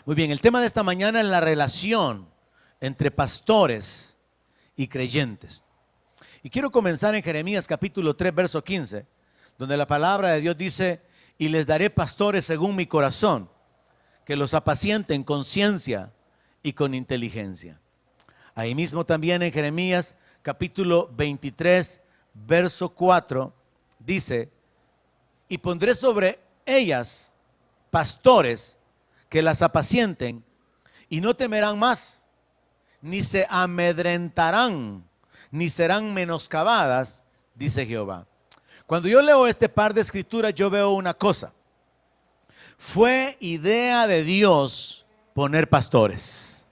Muy bien, el tema de esta mañana es la relación entre pastores y creyentes. Y quiero comenzar en Jeremías capítulo 3, verso 15, donde la palabra de Dios dice: y les daré pastores según mi corazón, que los apacienten con ciencia y con inteligencia. Ahí mismo también en Jeremías capítulo 23, verso 4, dice: y pondré sobre ellas pastores que las apacienten, y no temerán más, ni se amedrentarán, ni serán menoscabadas, dice Jehová. Cuando yo leo este par de escrituras, yo veo una cosa. Fue idea de Dios poner pastores.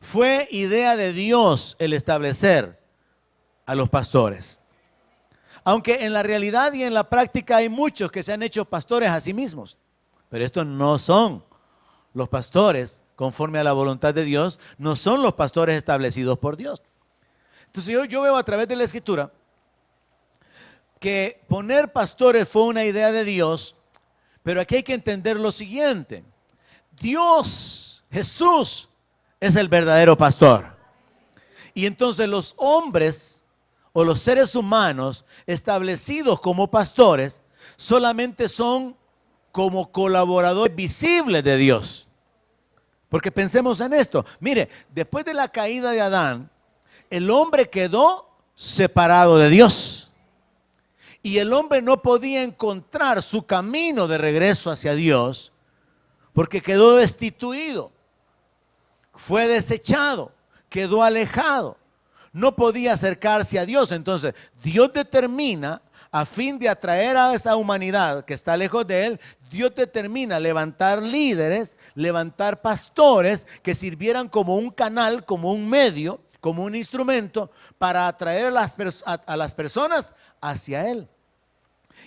Fue idea de Dios el establecer a los pastores. Aunque en la realidad y en la práctica hay muchos que se han hecho pastores a sí mismos. Pero estos no son los pastores conforme a la voluntad de Dios, no son los pastores establecidos por Dios. Entonces yo veo a través de la escritura que poner pastores fue una idea de Dios, pero aquí hay que entender lo siguiente: Dios, Jesús, es el verdadero pastor. Y entonces los hombres o los seres humanos establecidos como pastores solamente son como colaboradores visibles de Dios. Porque pensemos en esto. Mire, después de la caída de Adán, el hombre quedó separado de Dios. Y el hombre no podía encontrar su camino de regreso hacia Dios porque quedó destituido, fue desechado, quedó alejado, no podía acercarse a Dios. Entonces Dios determina, a fin de atraer a esa humanidad que está lejos de Él, Dios determina levantar líderes, levantar pastores que sirvieran como un canal, como un medio, como un instrumento para atraer a las personas hacia Él.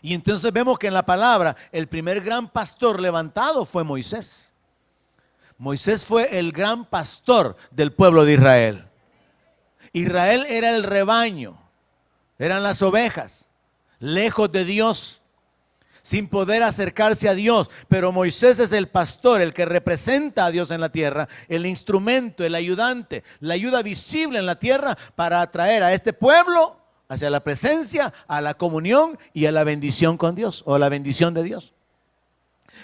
Y entonces vemos que en la palabra el primer gran pastor levantado fue Moisés. Moisés fue el gran pastor del pueblo de Israel. Israel era el rebaño, eran las ovejas, lejos de Dios, sin poder acercarse a Dios. Pero Moisés es el pastor, el que representa a Dios en la tierra, el instrumento, el ayudante, la ayuda visible en la tierra para atraer a este pueblo hacia la presencia, a la comunión y a la bendición con Dios, o la bendición de Dios.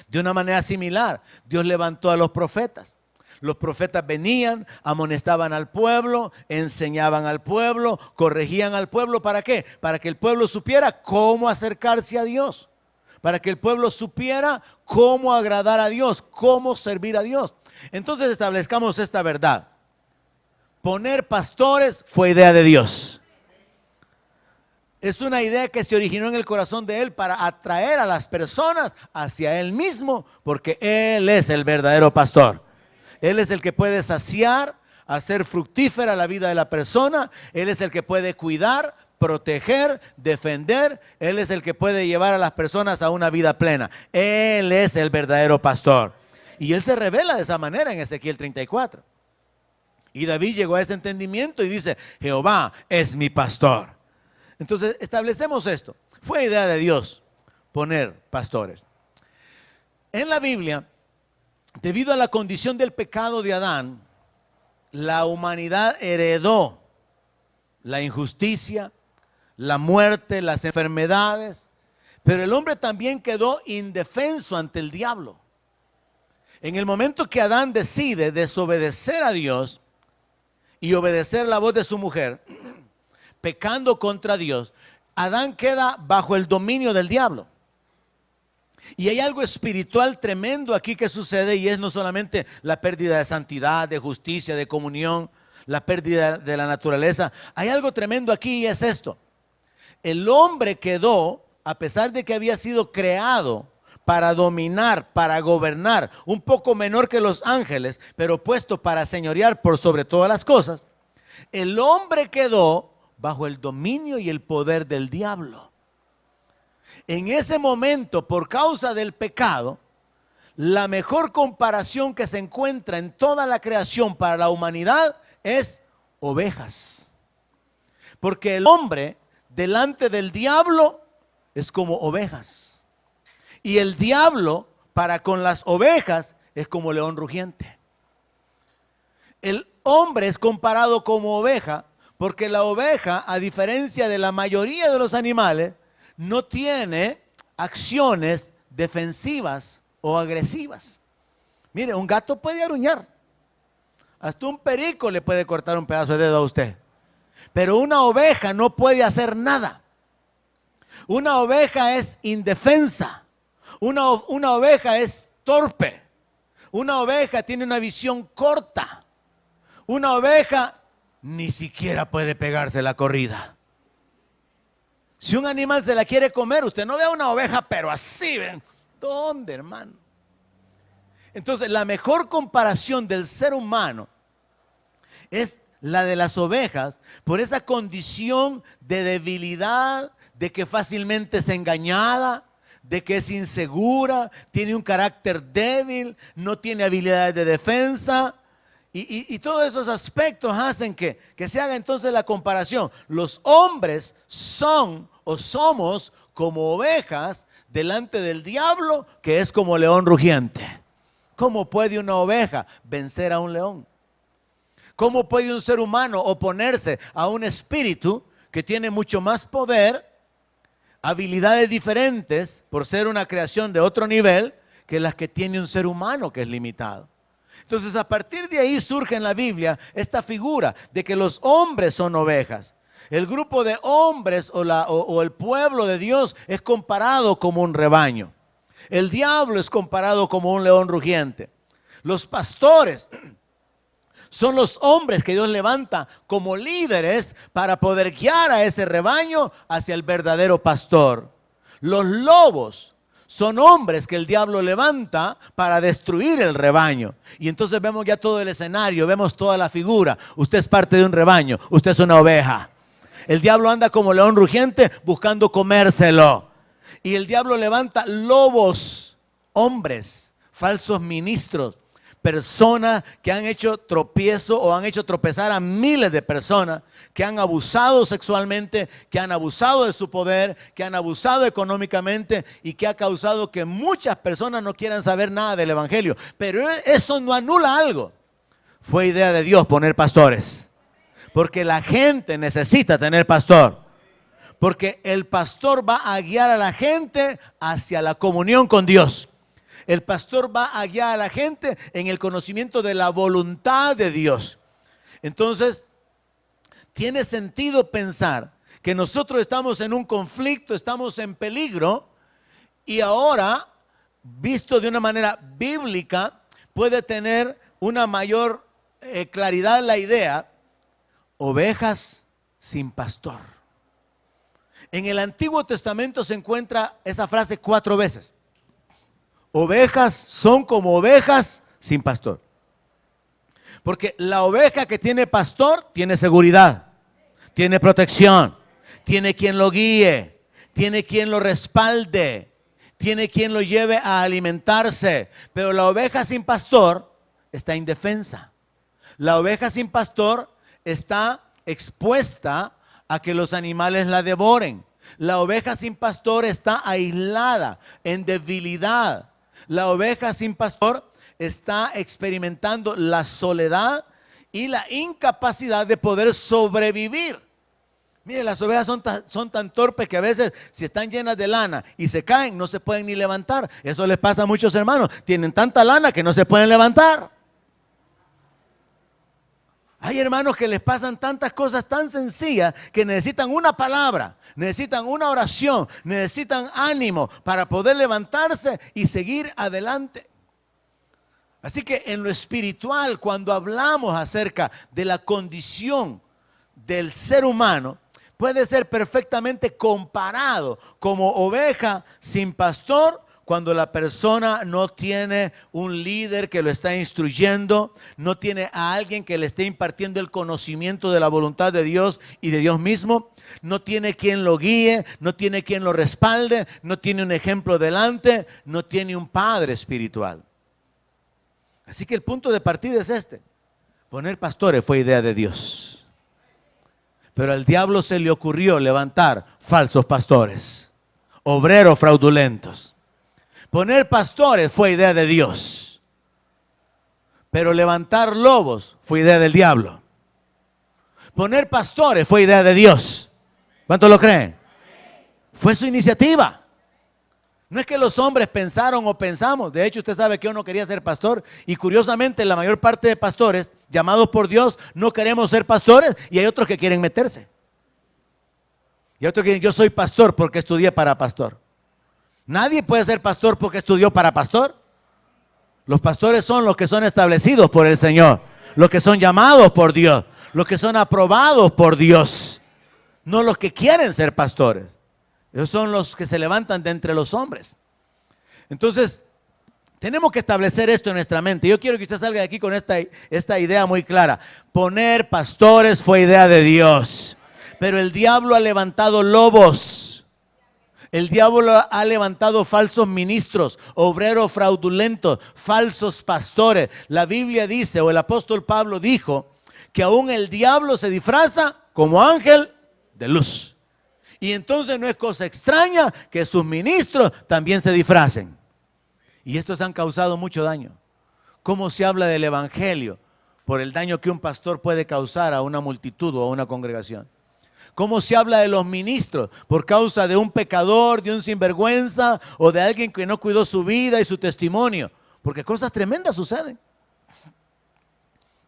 De una manera similar, Dios levantó a los profetas. Los profetas venían, amonestaban al pueblo, enseñaban al pueblo, corregían al pueblo. ¿Para qué? Para que el pueblo supiera cómo acercarse a Dios. Para que el pueblo supiera cómo agradar a Dios, cómo servir a Dios. Entonces establezcamos esta verdad. Poner pastores fue idea de Dios. Es una idea que se originó en el corazón de Él para atraer a las personas hacia Él mismo, porque Él es el verdadero pastor. Él es el que puede saciar, hacer fructífera la vida de la persona. Él es el que puede cuidar, proteger, defender. Él es el que puede llevar a las personas a una vida plena. Él es el verdadero pastor. Y Él se revela de esa manera en Ezequiel 34. Y David llegó a ese entendimiento y dice: Jehová es mi pastor. Entonces establecemos esto. Fue idea de Dios poner pastores. En la Biblia, debido a la condición del pecado de Adán, la humanidad heredó la injusticia, la muerte, las enfermedades, pero el hombre también quedó indefenso ante el diablo. En el momento que Adán decide desobedecer a Dios y obedecer la voz de su mujer, pecando contra Dios, Adán queda bajo el dominio del diablo. Y hay algo espiritual tremendo aquí que sucede, y es no solamente la pérdida de santidad, de justicia, de comunión, la pérdida de la naturaleza. Hay algo tremendo aquí, y es esto: el hombre quedó, a pesar de que había sido creado para dominar, para gobernar, un poco menor que los ángeles, pero puesto para señorear por sobre todas las cosas, el hombre quedó bajo el dominio y el poder del diablo. En ese momento, por causa del pecado, la mejor comparación que se encuentra en toda la creación para la humanidad es ovejas. Porque el hombre delante del diablo es como ovejas. Y el diablo para con las ovejas es como león rugiente. El hombre es comparado como oveja, porque la oveja, a diferencia de la mayoría de los animales, no tiene acciones defensivas o agresivas. Mire, un gato puede aruñar. Hasta un perico le puede cortar un pedazo de dedo a usted. Pero una oveja no puede hacer nada. Una oveja es indefensa. Una oveja es torpe. Una oveja tiene una visión corta. Una oveja ni siquiera puede pegarse la corrida. Si un animal se la quiere comer, usted no ve a una oveja, pero así, ¿ven? ¿Dónde, hermano? Entonces, la mejor comparación del ser humano es la de las ovejas, por esa condición de debilidad, de que fácilmente es engañada, de que es insegura, tiene un carácter débil, no tiene habilidades de defensa. Y todos esos aspectos hacen que se haga entonces la comparación. Los hombres son o somos como ovejas delante del diablo, que es como león rugiente. ¿Cómo puede una oveja vencer a un león? ¿Cómo puede un ser humano oponerse a un espíritu que tiene mucho más poder, habilidades diferentes, por ser una creación de otro nivel, que las que tiene un ser humano que es limitado? Entonces, a partir de ahí surge en la Biblia esta figura de que los hombres son ovejas. El grupo de hombres o el pueblo de Dios es comparado como un rebaño. El diablo es comparado como un león rugiente. Los pastores son los hombres que Dios levanta como líderes para poder guiar a ese rebaño hacia el verdadero pastor. Los lobos son hombres que el diablo levanta para destruir el rebaño. Y entonces vemos ya todo el escenario, vemos toda la figura. Usted es parte de un rebaño, usted es una oveja. El diablo anda como león rugiente buscando comérselo. Y el diablo levanta lobos, hombres, falsos ministros, personas que han hecho tropiezo o han hecho tropezar a miles de personas, que han abusado sexualmente, que han abusado de su poder, que han abusado económicamente y que ha causado que muchas personas no quieran saber nada del evangelio. Pero eso no anula algo. Fue idea de Dios poner pastores, porque la gente necesita tener pastor, porque el pastor va a guiar a la gente hacia la comunión con Dios. El pastor va a guiar a la gente en el conocimiento de la voluntad de Dios. Entonces, tiene sentido pensar que nosotros estamos en un conflicto, estamos en peligro, y ahora, visto de una manera bíblica, puede tener una mayor claridad la idea: ovejas sin pastor. En el Antiguo Testamento se encuentra esa frase 4 veces. Ovejas son como ovejas sin pastor. Porque la oveja que tiene pastor tiene seguridad, tiene protección, tiene quien lo guíe, tiene quien lo respalde, tiene quien lo lleve a alimentarse. Pero la oveja sin pastor está indefensa. La oveja sin pastor está expuesta a que los animales la devoren. La oveja sin pastor está aislada, en debilidad. La oveja sin pastor está experimentando la soledad y la incapacidad de poder sobrevivir. Mire, las ovejas son tan torpes que a veces, si están llenas de lana y se caen, no se pueden ni levantar. Eso les pasa a muchos hermanos. Tienen tanta lana que no se pueden levantar. Hay hermanos que les pasan tantas cosas tan sencillas que necesitan una palabra, necesitan una oración, necesitan ánimo para poder levantarse y seguir adelante. Así que en lo espiritual, cuando hablamos acerca de la condición del ser humano, puede ser perfectamente comparado como oveja sin pastor, cuando la persona no tiene un líder que lo está instruyendo, no tiene a alguien que le esté impartiendo el conocimiento de la voluntad de Dios y de Dios mismo, no tiene quien lo guíe, no tiene quien lo respalde, no tiene un ejemplo delante, no tiene un padre espiritual. Así que el punto de partida es este: poner pastores fue idea de Dios, pero al diablo se le ocurrió levantar falsos pastores, obreros fraudulentos. Poner pastores fue idea de Dios, Pero levantar lobos fue idea del diablo. Poner pastores fue idea de Dios. ¿Cuántos lo creen? Fue su iniciativa. No es que los hombres pensaron o pensamos. De hecho, usted sabe que yo no quería ser pastor. Y curiosamente, la mayor parte de pastores llamados por Dios no queremos ser pastores. Y hay otros que quieren meterse. Y otros que dicen, yo soy pastor porque estudié para pastor. Nadie puede ser pastor porque estudió para pastor. Los pastores son los que son establecidos por el Señor. Los que son llamados por Dios. Los que son aprobados por Dios. No los que quieren ser pastores. Esos son los que se levantan de entre los hombres. Entonces, tenemos que establecer esto en nuestra mente. Yo quiero que usted salga de aquí con esta idea muy clara. Poner pastores fue idea de Dios. Pero el diablo ha levantado lobos. El diablo ha levantado falsos ministros, obreros fraudulentos, falsos pastores. La Biblia dice, o el apóstol Pablo dijo, que aún el diablo se disfraza como ángel de luz. Y entonces no es cosa extraña que sus ministros también se disfracen. Y estos han causado mucho daño. ¿Cómo se habla del evangelio? Por el daño que un pastor puede causar a una multitud o a una congregación. ¿Cómo se habla de los ministros? Por causa de un pecador, de un sinvergüenza o de alguien que no cuidó su vida y su testimonio. Porque cosas tremendas suceden.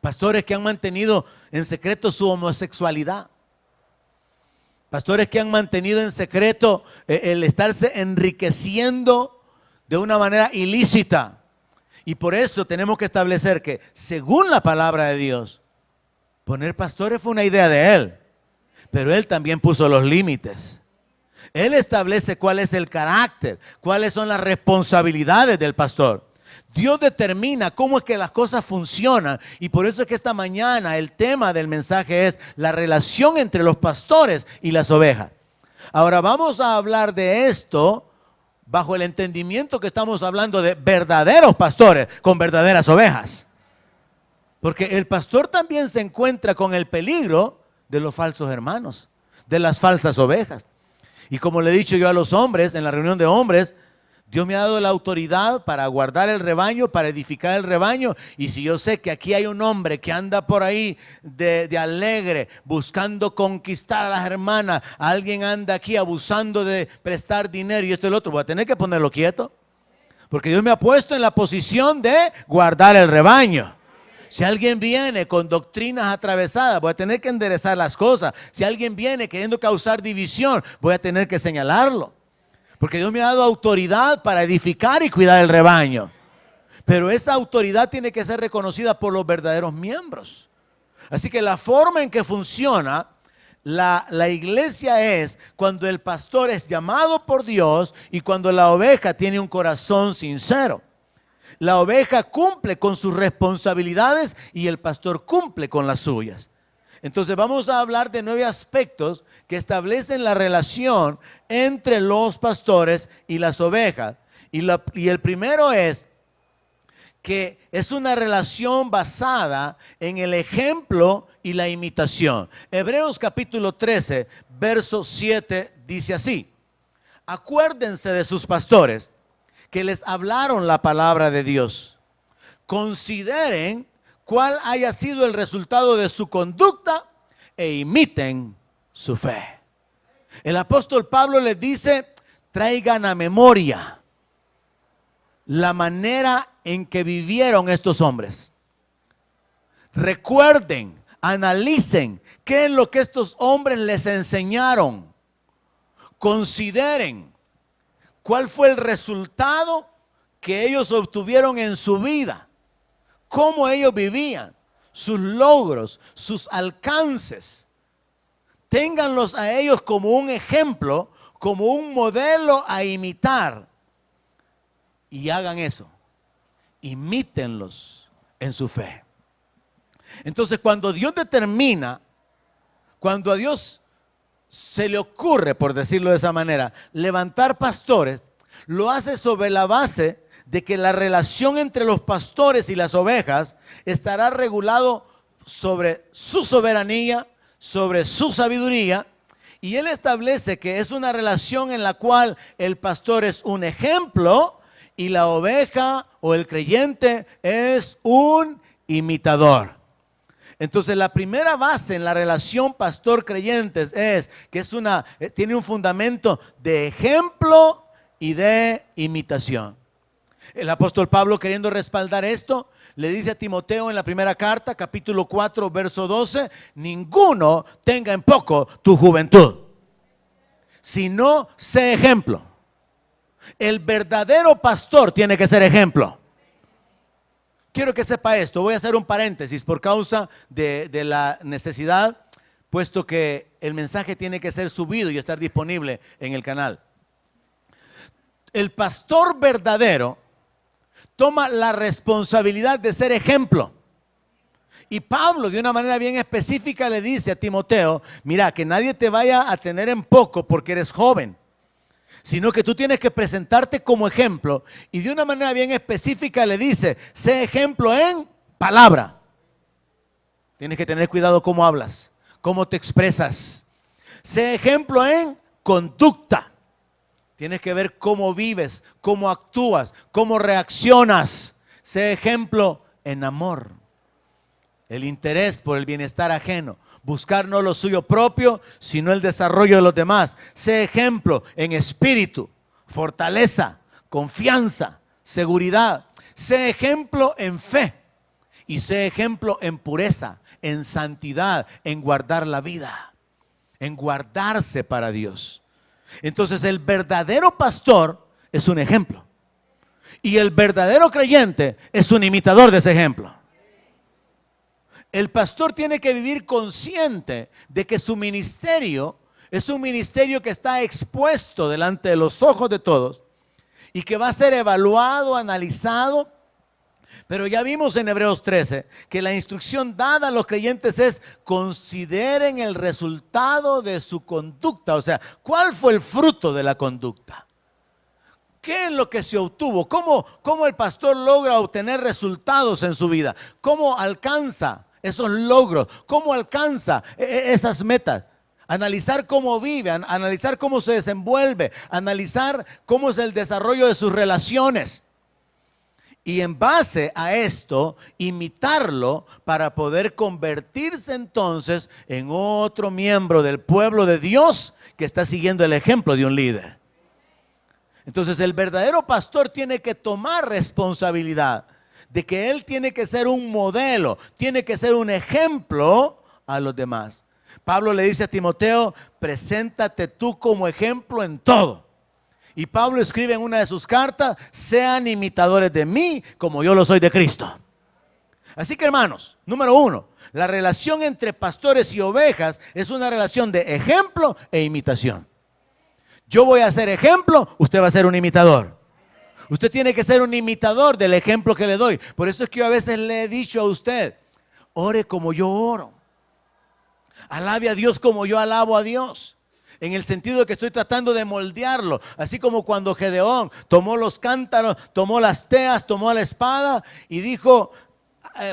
Pastores que han mantenido en secreto su homosexualidad. Pastores que han mantenido en secreto el estarse enriqueciendo de una manera ilícita. Y por eso tenemos que establecer que, según la palabra de Dios, poner pastores fue una idea de Él. Pero Él también puso los límites. Él establece cuál es el carácter, cuáles son las responsabilidades del pastor. Dios determina cómo es que las cosas funcionan y por eso es que esta mañana el tema del mensaje es la relación entre los pastores y las ovejas. Ahora vamos a hablar de esto bajo el entendimiento que estamos hablando de verdaderos pastores con verdaderas ovejas. Porque el pastor también se encuentra con el peligro de los falsos hermanos, de las falsas ovejas. Y como le he dicho yo a los hombres en la reunión de hombres, Dios me ha dado la autoridad para guardar el rebaño, para edificar el rebaño. Y si yo sé que aquí hay un hombre que anda por ahí de alegre, buscando conquistar a las hermanas, alguien anda aquí abusando de prestar dinero y esto y lo otro, voy a tener que ponerlo quieto. Porque Dios me ha puesto en la posición de guardar el rebaño. Si alguien viene con doctrinas atravesadas, voy a tener que enderezar las cosas. Si alguien viene queriendo causar división, voy a tener que señalarlo. Porque Dios me ha dado autoridad para edificar y cuidar el rebaño. Pero esa autoridad tiene que ser reconocida por los verdaderos miembros. Así que la forma en que funciona la iglesia es cuando el pastor es llamado por Dios y cuando la oveja tiene un corazón sincero. La oveja cumple con sus responsabilidades y el pastor cumple con las suyas. Entonces vamos a hablar de 9 aspectos que establecen la relación entre los pastores y las ovejas. Y el primero es que es una relación basada en el ejemplo y la imitación. Hebreos capítulo 13, verso 7 dice así: acuérdense de sus pastores que les hablaron la palabra de Dios. Consideren cuál haya sido el resultado de su conducta e imiten su fe. El apóstol Pablo les dice: traigan a memoria la manera en que vivieron estos hombres. Recuerden, analicen qué es lo que estos hombres les enseñaron. Consideren cuál fue el resultado que ellos obtuvieron en su vida. Cómo ellos vivían, sus logros, sus alcances. Ténganlos a ellos como un ejemplo, como un modelo a imitar. Y hagan eso. Imítenlos en su fe. Entonces, cuando Dios determina, cuando a Dios se le ocurre, por decirlo de esa manera, levantar pastores, lo hace sobre la base de que la relación entre los pastores y las ovejas estará regulado sobre su soberanía, sobre su sabiduría, y Él establece que es una relación en la cual el pastor es un ejemplo y la oveja o el creyente es un imitador. Entonces la primera base en la relación pastor-creyentes es que tiene un fundamento de ejemplo y de imitación. El apóstol Pablo, queriendo respaldar esto, le dice a Timoteo en la primera carta, capítulo 4, verso 12, ninguno tenga en poco tu juventud, sino sé ejemplo. El verdadero pastor tiene que ser ejemplo. Quiero que sepa esto, voy a hacer un paréntesis por causa de la necesidad, puesto que el mensaje tiene que ser subido y estar disponible en el canal. El pastor verdadero toma la responsabilidad de ser ejemplo. Y Pablo, de una manera bien específica, le dice a Timoteo, mira, que nadie te vaya a tener en poco porque eres joven, sino que tú tienes que presentarte como ejemplo. Y de una manera bien específica le dice, sé ejemplo en palabra. Tienes que tener cuidado cómo hablas, cómo te expresas. Sé ejemplo en conducta. Tienes que ver cómo vives, cómo actúas, cómo reaccionas. Sé ejemplo en amor. El interés por el bienestar ajeno. Buscar no lo suyo propio, sino el desarrollo de los demás. Sé ejemplo en espíritu, fortaleza, confianza, seguridad. Sé ejemplo en fe. Y sé ejemplo en pureza, en santidad, en guardar la vida, en guardarse para Dios. Entonces el verdadero pastor es un ejemplo. Y el verdadero creyente es un imitador de ese ejemplo. El pastor tiene que vivir consciente de que su ministerio es un ministerio que está expuesto delante de los ojos de todos y que va a ser evaluado, analizado. Pero ya vimos en Hebreos 13 que la instrucción dada a los creyentes es consideren el resultado de su conducta. O sea, ¿cuál fue el fruto de la conducta? ¿Qué es lo que se obtuvo? ¿Cómo el pastor logra obtener resultados en su vida? ¿Cómo alcanza esos logros? ¿Cómo alcanza esas metas? Analizar cómo vive, analizar cómo se desenvuelve, analizar cómo es el desarrollo de sus relaciones. Y en base a esto, imitarlo para poder convertirse entonces en otro miembro del pueblo de Dios que está siguiendo el ejemplo de un líder. Entonces el verdadero pastor tiene que tomar responsabilidad de que él tiene que ser un modelo, tiene que ser un ejemplo a los demás. Pablo le dice a Timoteo, preséntate tú como ejemplo en todo. Y Pablo escribe en una de sus cartas, sean imitadores de mí como yo lo soy de Cristo. Así que hermanos, número uno, la relación entre pastores y ovejas es una relación de ejemplo e imitación. Yo voy a ser ejemplo, usted va a ser un imitador. Usted tiene que ser un imitador del ejemplo que le doy. Por eso es que yo a veces le he dicho a usted, ore como yo oro. Alabe a Dios como yo alabo a Dios. En el sentido de que estoy tratando de moldearlo. Así como cuando Gedeón tomó los cántaros, tomó las teas, tomó la espada y dijo,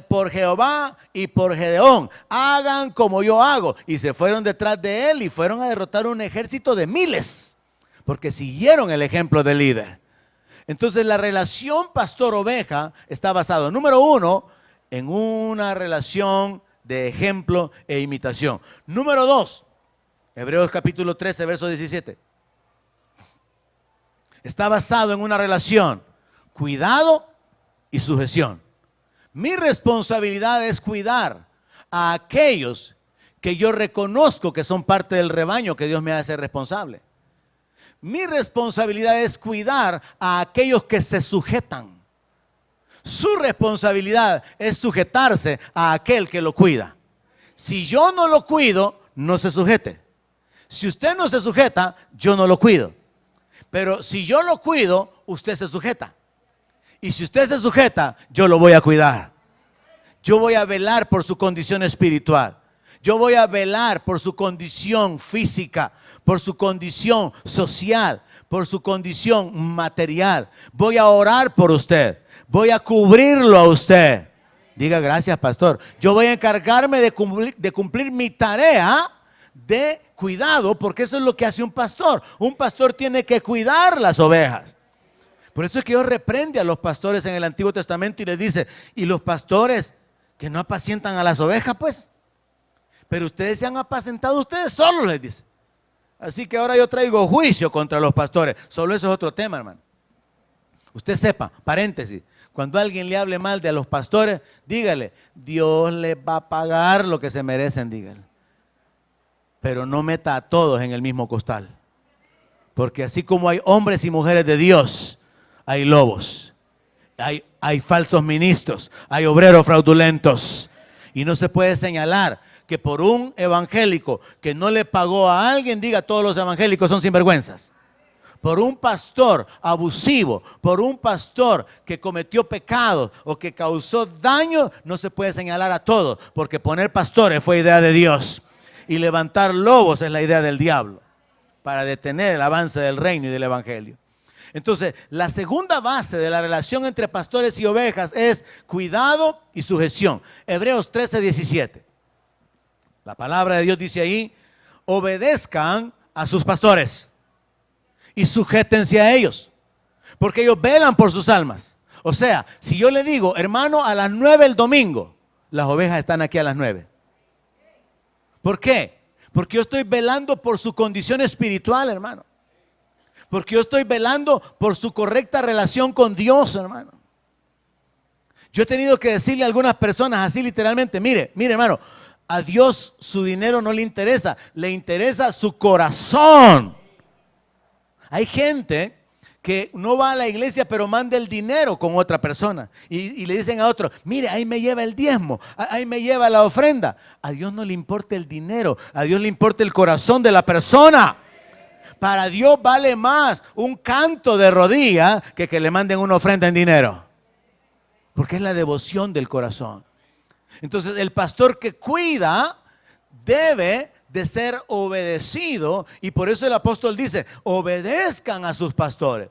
por Jehová y por Gedeón, hagan como yo hago. Y se fueron detrás de él y fueron a derrotar un ejército de miles. Porque siguieron el ejemplo del líder. Entonces la relación pastor-oveja está basada, número uno, en una relación de ejemplo e imitación. Número dos, Hebreos capítulo 13, verso 17. Está basado en una relación, cuidado y sujeción. Mi responsabilidad es cuidar a aquellos que yo reconozco que son parte del rebaño que Dios me hace responsable. Mi responsabilidad es cuidar a aquellos que se sujetan. Su responsabilidad es sujetarse a aquel que lo cuida. Si yo no lo cuido, no se sujete. Si usted no se sujeta, yo no lo cuido. Pero si yo lo cuido, usted se sujeta. Y si usted se sujeta, yo lo voy a cuidar. Yo voy a velar por su condición espiritual. Yo voy a velar por su condición física, por su condición social, por su condición material. Voy a orar por usted. Voy a cubrirlo a usted. Diga gracias, pastor. Yo voy a encargarme de cumplir mi tarea de cuidado, porque eso es lo que hace un pastor. Un pastor tiene que cuidar las ovejas. Por eso es que Dios reprende a los pastores en el Antiguo Testamento y les dice, y los pastores que no apacientan a las ovejas, pues. Pero ustedes se han apacentado ustedes solos, les dice. Así que ahora yo traigo juicio contra los pastores. Solo eso es otro tema, hermano. Usted sepa, paréntesis, cuando alguien le hable mal de los pastores, dígale, Dios les va a pagar lo que se merecen, dígale. Pero no meta a todos en el mismo costal. Porque así como hay hombres y mujeres de Dios, hay lobos, hay falsos ministros, hay obreros fraudulentos. Y no se puede señalar que por un evangélico que no le pagó a alguien, diga todos los evangélicos son sinvergüenzas. Por un pastor abusivo, por un pastor que cometió pecados o que causó daño, no se puede señalar a todos, porque poner pastores fue idea de Dios y levantar lobos es la idea del diablo para detener el avance del reino y del evangelio. Entonces, la segunda base de la relación entre pastores y ovejas es cuidado y sujeción. Hebreos 13:17. La palabra de Dios dice ahí, obedezcan a sus pastores y sujétense a ellos, porque ellos velan por sus almas. O sea, si yo le digo, hermano, a las 9 el domingo, las ovejas están aquí a las 9. ¿Por qué? Porque yo estoy velando por su condición espiritual, hermano. Porque yo estoy velando por su correcta relación con Dios, hermano. Yo he tenido que decirle a algunas personas así literalmente, mire hermano, a Dios su dinero no le interesa su corazón. Hay gente que no va a la iglesia pero manda el dinero con otra persona y le dicen a otro, mire, ahí me lleva el diezmo, ahí me lleva la ofrenda. A Dios no le importa el dinero, a Dios le importa el corazón de la persona. Para Dios vale más un canto de rodilla que le manden una ofrenda en dinero, porque es la devoción del corazón. Entonces el pastor que cuida debe de ser obedecido, y por eso el apóstol dice, obedezcan a sus pastores,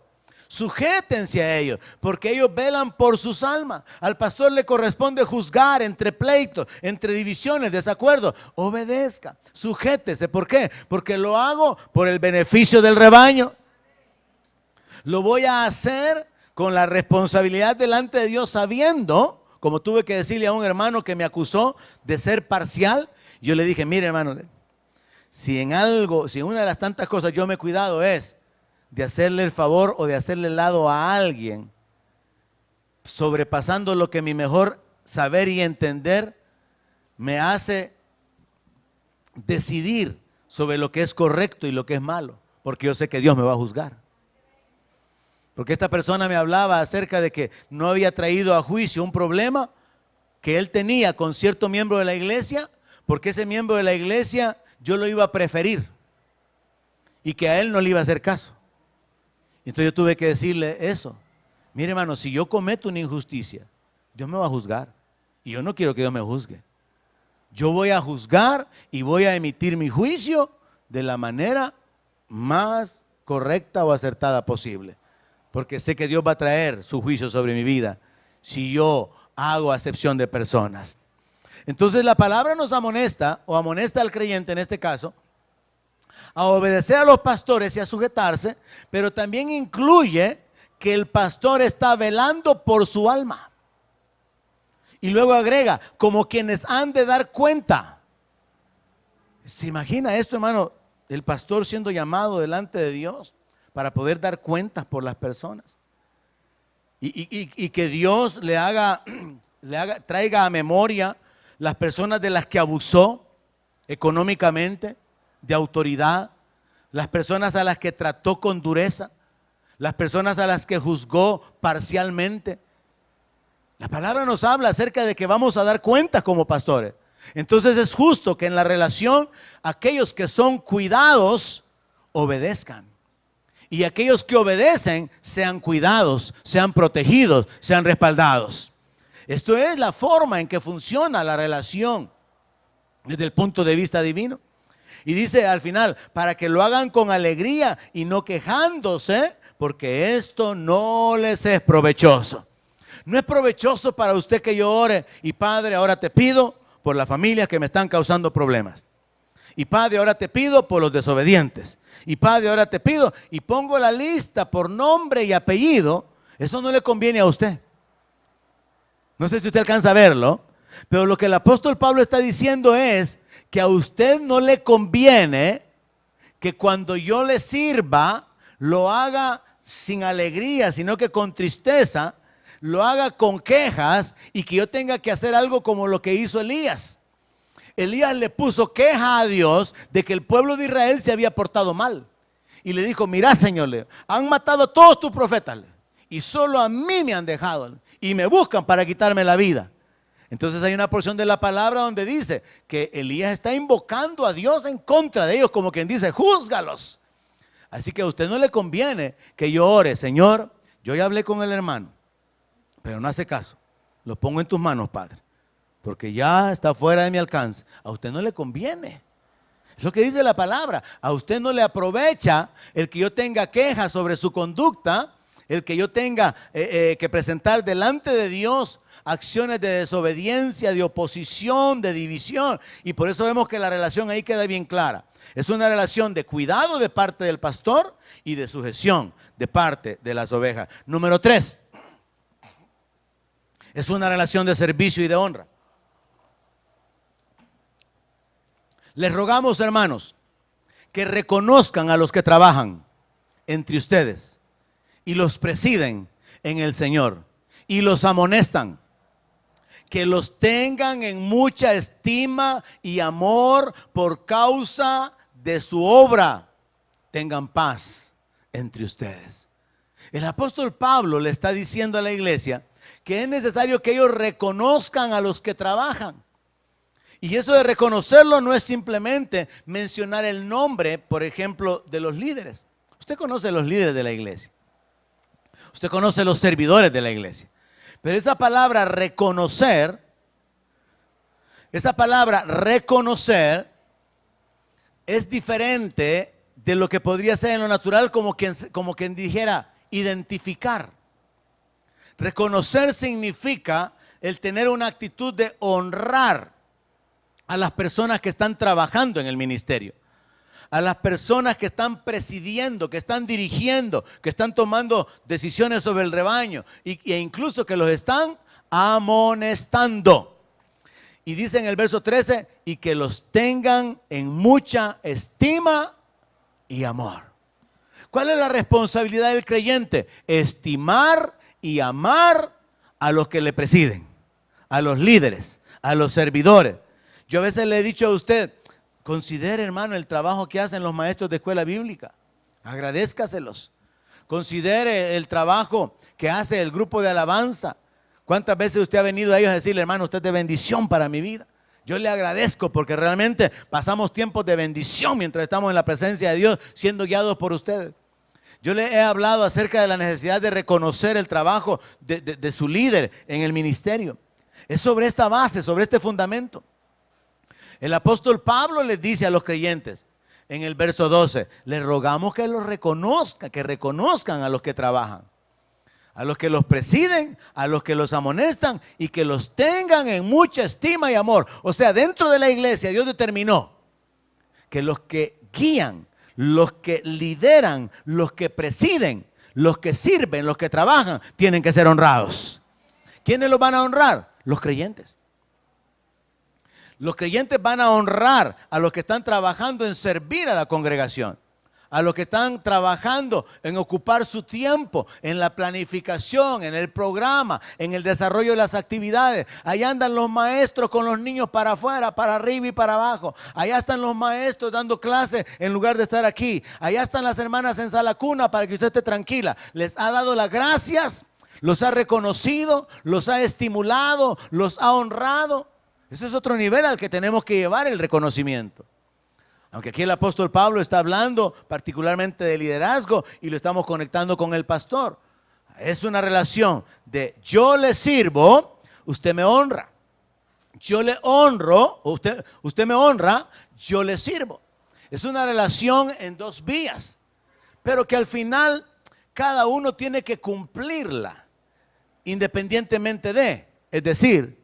sujétense a ellos, porque ellos velan por sus almas. Al pastor le corresponde juzgar entre pleitos, entre divisiones, desacuerdos. Obedezca, sujétese. ¿Por qué? Porque lo hago por el beneficio del rebaño. Lo voy a hacer con la responsabilidad delante de Dios, sabiendo, como tuve que decirle a un hermano que me acusó de ser parcial, yo le dije, mire hermano, si en una de las tantas cosas yo me he cuidado es de hacerle el favor o de hacerle el lado a alguien, sobrepasando lo que mi mejor saber y entender me hace decidir sobre lo que es correcto y lo que es malo, porque yo sé que Dios me va a juzgar. Porque esta persona me hablaba acerca de que no había traído a juicio un problema que él tenía con cierto miembro de la iglesia, porque ese miembro de la iglesia yo lo iba a preferir y que a él no le iba a hacer caso. Entonces yo tuve que decirle eso. Mire hermano, si yo cometo una injusticia, Dios me va a juzgar y yo no quiero que Dios me juzgue. Yo voy a juzgar y voy a emitir mi juicio de la manera más correcta o acertada posible, porque sé que Dios va a traer su juicio sobre mi vida si yo hago acepción de personas. Entonces la palabra nos amonesta, o amonesta al creyente en este caso, a obedecer a los pastores y a sujetarse, pero también incluye que el pastor está velando por su alma. Y luego agrega, como quienes han de dar cuenta. ¿Se imagina esto, hermano? El pastor siendo llamado delante de Dios para poder dar cuentas por las personas. Y que Dios traiga a memoria las personas de las que abusó económicamente, de autoridad, las personas a las que trató con dureza, las personas a las que juzgó parcialmente. La palabra nos habla acerca de que vamos a dar cuentas como pastores. Entonces es justo que en la relación aquellos que son cuidados obedezcan. Y aquellos que obedecen sean cuidados, sean protegidos, sean respaldados. Esto es la forma en que funciona la relación desde el punto de vista divino. Y dice al final, para que lo hagan con alegría y no quejándose, porque esto no les es provechoso. No es provechoso para usted que yo ore y Padre, ahora te pido por las familias que me están causando problemas. Y Padre, ahora te pido por los desobedientes. Y Padre, ahora te pido y pongo la lista por nombre y apellido. Eso no le conviene a usted. No sé si usted alcanza a verlo. Pero lo que el apóstol Pablo está diciendo es que a usted no le conviene que cuando yo le sirva lo haga sin alegría, sino que con tristeza, lo haga con quejas y que yo tenga que hacer algo como lo que hizo Elías. Elías le puso queja a Dios de que el pueblo de Israel se había portado mal. Y le dijo, mira, Señor, han matado a todos tus profetas y solo a mí me han dejado y me buscan para quitarme la vida. Entonces hay una porción de la palabra donde dice que Elías está invocando a Dios en contra de ellos, como quien dice, júzgalos. Así que a usted no le conviene que yo ore, Señor, yo ya hablé con el hermano, pero no hace caso. Lo pongo en tus manos, Padre, porque ya está fuera de mi alcance. A usted no le conviene. Es lo que dice la palabra. A usted no le aprovecha el que yo tenga quejas sobre su conducta, el que yo tenga que presentar delante de Dios acciones de desobediencia, de oposición, de división. Y por eso vemos que la relación ahí queda bien clara. Es una relación de cuidado de parte del pastor y de sujeción de parte de las ovejas. Número 3. Es una relación de servicio y de honra. Les rogamos, hermanos, que reconozcan a los que trabajan entre ustedes y los presiden en el Señor y los amonestan, que los tengan en mucha estima y amor por causa de su obra. Tengan paz entre ustedes. El apóstol Pablo le está diciendo a la iglesia que es necesario que ellos reconozcan a los que trabajan. Y eso de reconocerlo no es simplemente mencionar el nombre, por ejemplo, de los líderes. Usted conoce los líderes de la iglesia. Usted conoce los servidores de la iglesia. Pero esa palabra reconocer es diferente de lo que podría ser en lo natural, como quien dijera identificar. Reconocer significa el tener una actitud de honrar a las personas que están trabajando en el ministerio, a las personas que están presidiendo, que están dirigiendo, que están tomando decisiones sobre el rebaño e incluso que los están amonestando. Y dice en el verso 13, y que los tengan en mucha estima y amor. ¿Cuál es la responsabilidad del creyente? Estimar y amar a los que le presiden, a los líderes, a los servidores. Yo a veces le he dicho a usted, considere, hermano, el trabajo que hacen los maestros de escuela bíblica. Agradézcaselos. Considere el trabajo que hace el grupo de alabanza. ¿Cuántas veces usted ha venido a ellos a decirle, hermano, usted es de bendición para mi vida? Yo le agradezco porque realmente pasamos tiempos de bendición mientras estamos en la presencia de Dios, siendo guiados por ustedes. Yo le he hablado acerca de la necesidad de reconocer el trabajo de su líder en el ministerio. Es sobre esta base, sobre este fundamento. El apóstol Pablo les dice a los creyentes en el verso 12, les rogamos que los reconozcan, que reconozcan a los que trabajan, a los que los presiden, a los que los amonestan y que los tengan en mucha estima y amor. O sea, dentro de la iglesia Dios determinó que los que guían, los que lideran, los que presiden, los que sirven, los que trabajan, tienen que ser honrados. ¿Quiénes los van a honrar? Los creyentes. Los creyentes van a honrar a los que están trabajando en servir a la congregación, a los que están trabajando en ocupar su tiempo en la planificación, en el programa, en el desarrollo de las actividades. Allá andan los maestros con los niños para afuera, para arriba y para abajo. Allá están los maestros dando clases en lugar de estar aquí. Allá están las hermanas en sala cuna para que usted esté tranquila. Les ha dado las gracias, los ha reconocido, los ha estimulado, los ha honrado. Ese es otro nivel al que tenemos que llevar el reconocimiento. Aunque aquí el apóstol Pablo está hablando particularmente de liderazgo y lo estamos conectando con el pastor. Es una relación de yo le sirvo, usted me honra. Yo le honro, usted me honra, yo le sirvo. Es una relación en dos vías, pero que al final cada uno tiene que cumplirla independientemente de, es decir,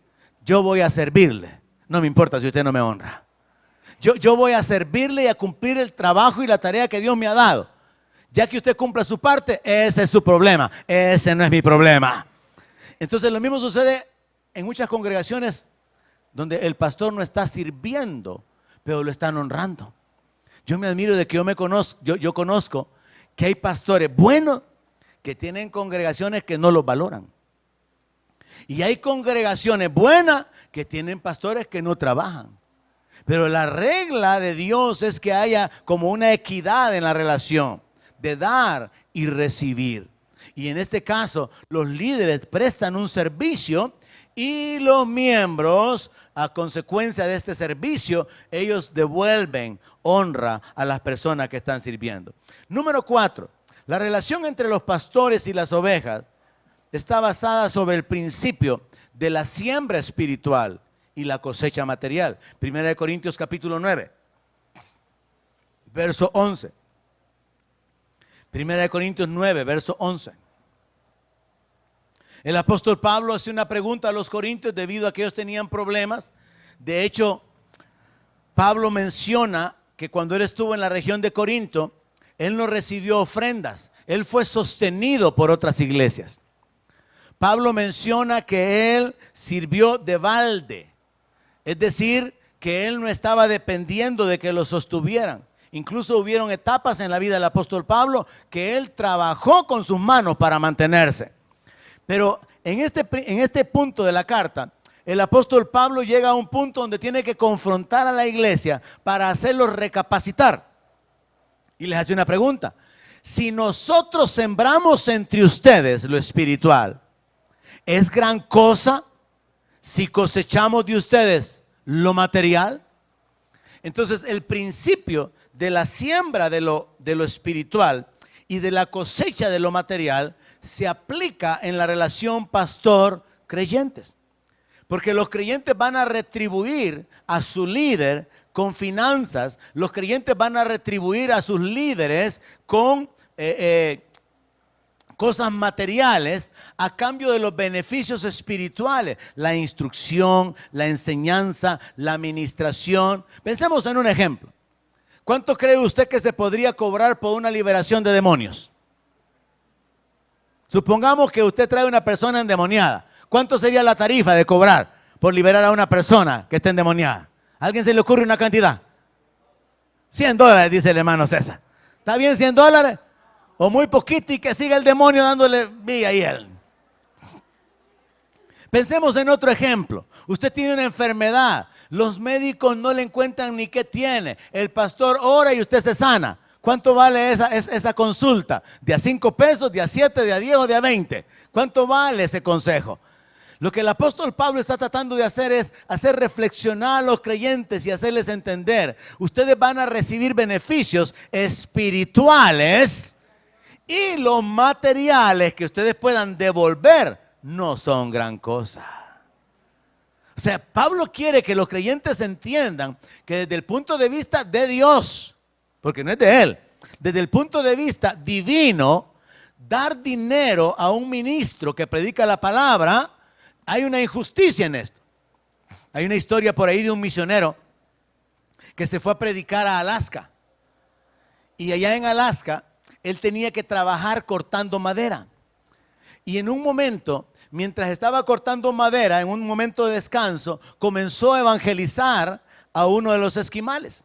yo voy a servirle, no me importa si usted no me honra. Yo voy a servirle y a cumplir el trabajo y la tarea que Dios me ha dado. Ya que usted cumpla su parte, ese es su problema, ese no es mi problema. Entonces lo mismo sucede en muchas congregaciones donde el pastor no está sirviendo, pero lo están honrando. Yo me admiro de que yo conozco que hay pastores buenos que tienen congregaciones que no los valoran. Y hay congregaciones buenas que tienen pastores que no trabajan. Pero la regla de Dios es que haya como una equidad en la relación de dar y recibir. Y en este caso, los líderes prestan un servicio y los miembros, a consecuencia de este servicio, ellos devuelven honra a las personas que están sirviendo. Número 4, la relación entre los pastores y las ovejas está basada sobre el principio de la siembra espiritual y la cosecha material. Primera de Corintios capítulo 9, verso 11. Primera de Corintios 9, verso 11. El apóstol Pablo hace una pregunta a los corintios debido a que ellos tenían problemas. De hecho, Pablo menciona que cuando él estuvo en la región de Corinto, él no recibió ofrendas. Él fue sostenido por otras iglesias. Pablo menciona que él sirvió de balde. Es decir, que él no estaba dependiendo de que lo sostuvieran. Incluso hubieron etapas en la vida del apóstol Pablo que él trabajó con sus manos para mantenerse. Pero en este punto de la carta, el apóstol Pablo llega a un punto donde tiene que confrontar a la iglesia para hacerlos recapacitar. Y les hace una pregunta. Si nosotros sembramos entre ustedes lo espiritual, ¿es gran cosa si cosechamos de ustedes lo material? Entonces, el principio de la siembra de lo espiritual y de la cosecha de lo material se aplica en la relación pastor-creyentes. Porque los creyentes van a retribuir a su líder con finanzas, los creyentes van a retribuir a sus líderes con cosas materiales a cambio de los beneficios espirituales, la instrucción, la enseñanza, la administración. Pensemos en un ejemplo. ¿Cuánto cree usted que se podría cobrar por una liberación de demonios? Supongamos que usted trae una persona endemoniada. ¿Cuánto sería la tarifa de cobrar por liberar a una persona que está endemoniada? ¿A alguien se le ocurre una cantidad? $100, dice el hermano César. ¿Está bien $100? O muy poquito y que siga el demonio dándole vía y él. Pensemos en otro ejemplo. Usted tiene una enfermedad. Los médicos no le encuentran ni qué tiene. El pastor ora y usted se sana. ¿Cuánto vale esa consulta? ¿De a 5 pesos, de a 7, de a 10 o de a 20? ¿Cuánto vale ese consejo? Lo que el apóstol Pablo está tratando de hacer es hacer reflexionar a los creyentes y hacerles entender. Ustedes van a recibir beneficios espirituales y los materiales que ustedes puedan devolver no son gran cosa. O sea, Pablo quiere que los creyentes entiendan que desde el punto de vista de Dios, porque no es de él, desde el punto de vista divino, dar dinero a un ministro que predica la palabra, hay una injusticia en esto. Hay una historia por ahí de un misionero que se fue a predicar a Alaska. Y allá en Alaska, él tenía que trabajar cortando madera. Y en un momento, mientras estaba cortando madera, en un momento de descanso, comenzó a evangelizar a uno de los esquimales.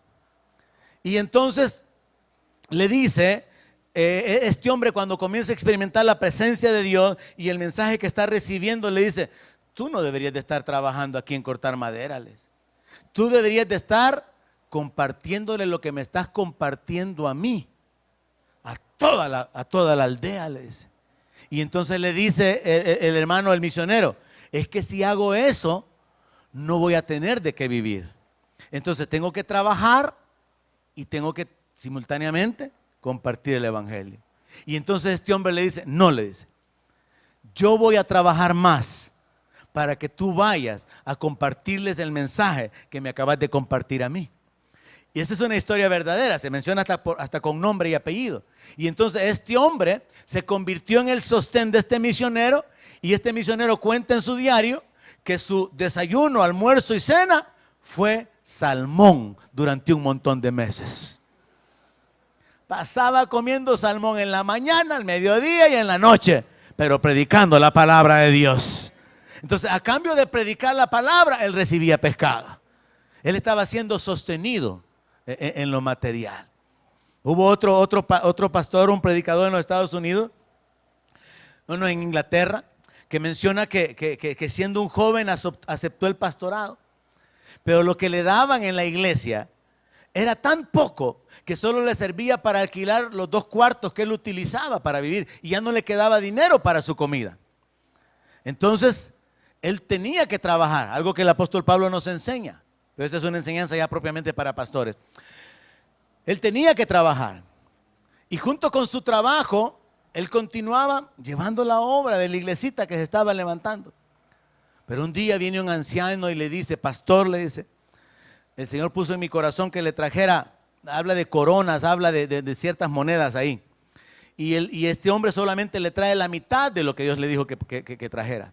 Y entonces le dice, este hombre cuando comienza a experimentar la presencia de Dios y el mensaje que está recibiendo, le dice, tú no deberías de estar trabajando aquí en cortar madera. Tú deberías de estar compartiéndole lo que me estás compartiendo a mí, a toda la aldea, le dice. Y entonces le dice el hermano, el misionero, es que si hago eso, no voy a tener de qué vivir. Entonces tengo que trabajar y tengo que simultáneamente compartir el evangelio. Y entonces este hombre le dice, no, le dice, yo voy a trabajar más para que tú vayas a compartirles el mensaje que me acabas de compartir a mí. Y esa es una historia verdadera, se menciona hasta con nombre y apellido. Y entonces este hombre se convirtió en el sostén de este misionero, y este misionero cuenta en su diario que su desayuno, almuerzo y cena fue salmón durante un montón de meses. Pasaba comiendo salmón en la mañana, al mediodía y en la noche, pero predicando la palabra de Dios. Entonces, a cambio de predicar la palabra, él recibía pescado. Él estaba siendo sostenido en lo material. Hubo otro pastor, un predicador en los Estados Unidos, uno en Inglaterra, que menciona que siendo un joven aceptó el pastorado. Pero lo que le daban en la iglesia era tan poco que solo le servía para alquilar los 2 cuartos que él utilizaba para vivir y ya no le quedaba dinero para su comida. Entonces, él tenía que trabajar, algo que el apóstol Pablo nos enseña. Pero esta es una enseñanza ya propiamente para pastores. Él tenía que trabajar. Y junto con su trabajo, él continuaba llevando la obra de la iglesita que se estaba levantando. Pero un día viene un anciano y le dice, pastor, le dice, el Señor puso en mi corazón que le trajera, habla de coronas, habla de ciertas monedas ahí. Y este hombre solamente le trae la mitad de lo que Dios le dijo que trajera.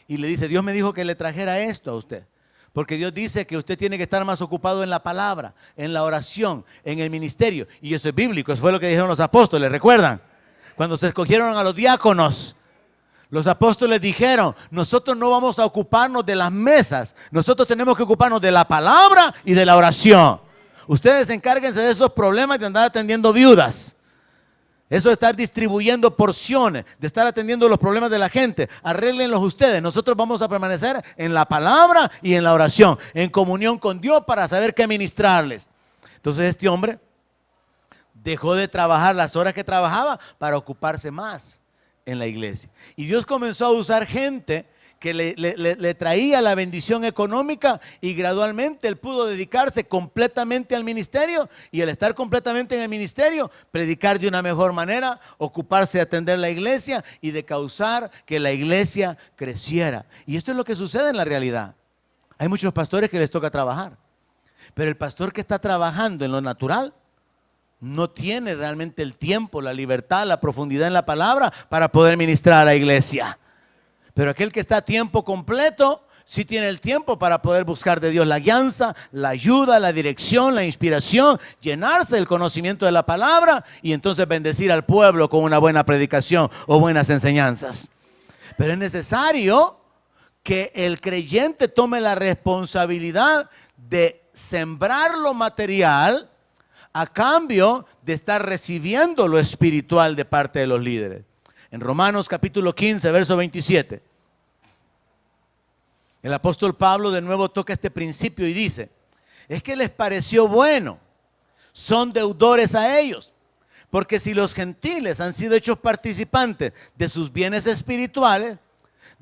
Y le dice, Dios me dijo que le trajera esto a usted. Porque Dios dice que usted tiene que estar más ocupado en la palabra, en la oración, en el ministerio. Y eso es bíblico, eso fue lo que dijeron los apóstoles, ¿recuerdan? Cuando se escogieron a los diáconos, los apóstoles dijeron, nosotros no vamos a ocuparnos de las mesas, nosotros tenemos que ocuparnos de la palabra y de la oración. Ustedes encárguense de esos problemas de andar atendiendo viudas. Eso de estar distribuyendo porciones, de estar atendiendo los problemas de la gente, arréglenlos ustedes. Nosotros vamos a permanecer en la palabra y en la oración, en comunión con Dios para saber qué ministrarles. Entonces este hombre dejó de trabajar las horas que trabajaba para ocuparse más en la iglesia. Y Dios comenzó a usar gente que le traía la bendición económica y gradualmente él pudo dedicarse completamente al ministerio y al estar completamente en el ministerio, predicar de una mejor manera, ocuparse de atender la iglesia y de causar que la iglesia creciera. Y esto es lo que sucede en la realidad. Hay muchos pastores que les toca trabajar, pero el pastor que está trabajando en lo natural no tiene realmente el tiempo, la libertad, la profundidad en la palabra para poder ministrar a la iglesia. Pero aquel que está a tiempo completo, sí tiene el tiempo para poder buscar de Dios la guianza, la ayuda, la dirección, la inspiración, llenarse del conocimiento de la palabra y entonces bendecir al pueblo con una buena predicación o buenas enseñanzas. Pero es necesario que el creyente tome la responsabilidad de sembrar lo material a cambio de estar recibiendo lo espiritual de parte de los líderes. En Romanos capítulo 15, verso 27, el apóstol Pablo de nuevo toca este principio y dice, es que les pareció bueno, son deudores a ellos, porque si los gentiles han sido hechos participantes de sus bienes espirituales,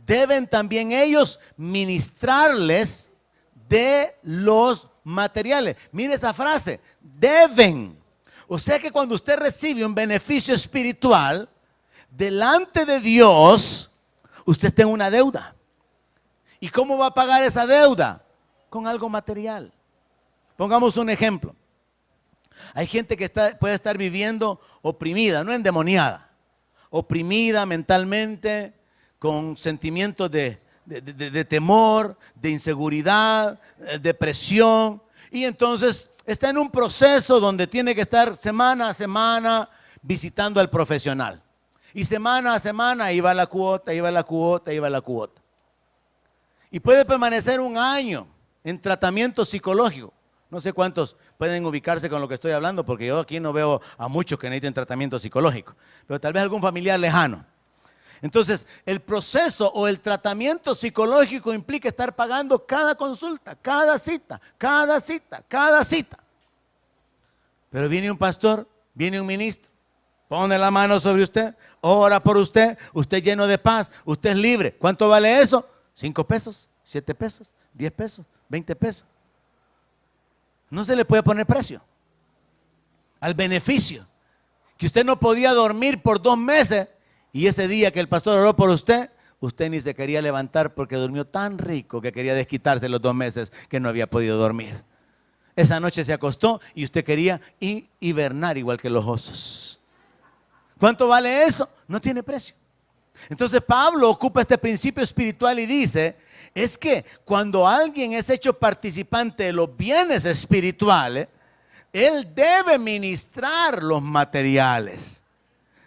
deben también ellos ministrarles de los materiales. Mire esa frase, deben. O sea que cuando usted recibe un beneficio espiritual, delante de Dios, usted está en una deuda. ¿Y cómo va a pagar esa deuda? Con algo material. Pongamos un ejemplo. Hay gente que puede estar viviendo oprimida, no endemoniada, oprimida mentalmente, con sentimientos de temor, de inseguridad, depresión. Y entonces está en un proceso donde tiene que estar semana a semana visitando al profesional. Y semana a semana ahí va la cuota, ahí va la cuota, ahí va la cuota. Y puede permanecer un año en tratamiento psicológico. No sé cuántos pueden ubicarse con lo que estoy hablando, porque yo aquí no veo a muchos que necesiten tratamiento psicológico, pero tal vez algún familiar lejano. Entonces, el proceso o el tratamiento psicológico implica estar pagando cada consulta, cada cita, cada cita, cada cita. Pero viene un pastor, viene un ministro, pone la mano sobre usted, ora por usted, usted lleno de paz, usted es libre. ¿Cuánto vale eso? 5 pesos, 7 pesos, 10 pesos, 20 pesos. No se le puede poner precio al beneficio. Que usted no podía dormir por 2 meses y ese día que el pastor oró por usted, usted ni se quería levantar porque durmió tan rico que quería desquitarse los 2 meses que no había podido dormir. Esa noche se acostó y usted quería hibernar igual que los osos. ¿Cuánto vale eso? No tiene precio. Entonces Pablo ocupa este principio espiritual y dice, es que cuando alguien es hecho participante de los bienes espirituales, él debe ministrar los materiales.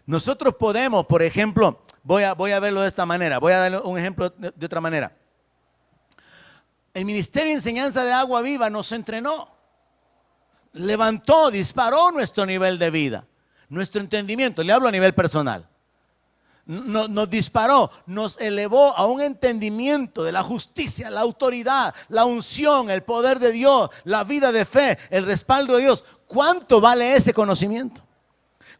Nosotros podemos, por ejemplo, voy a verlo de esta manera. Voy a darle un ejemplo de otra manera. El Ministerio de Enseñanza de Agua Viva nos entrenó, levantó, disparó nuestro nivel de vida, nuestro entendimiento. Le hablo a nivel personal. Nos disparó, nos elevó a un entendimiento de la justicia, la autoridad, la unción, el poder de Dios, la vida de fe, el respaldo de Dios. ¿Cuánto vale ese conocimiento?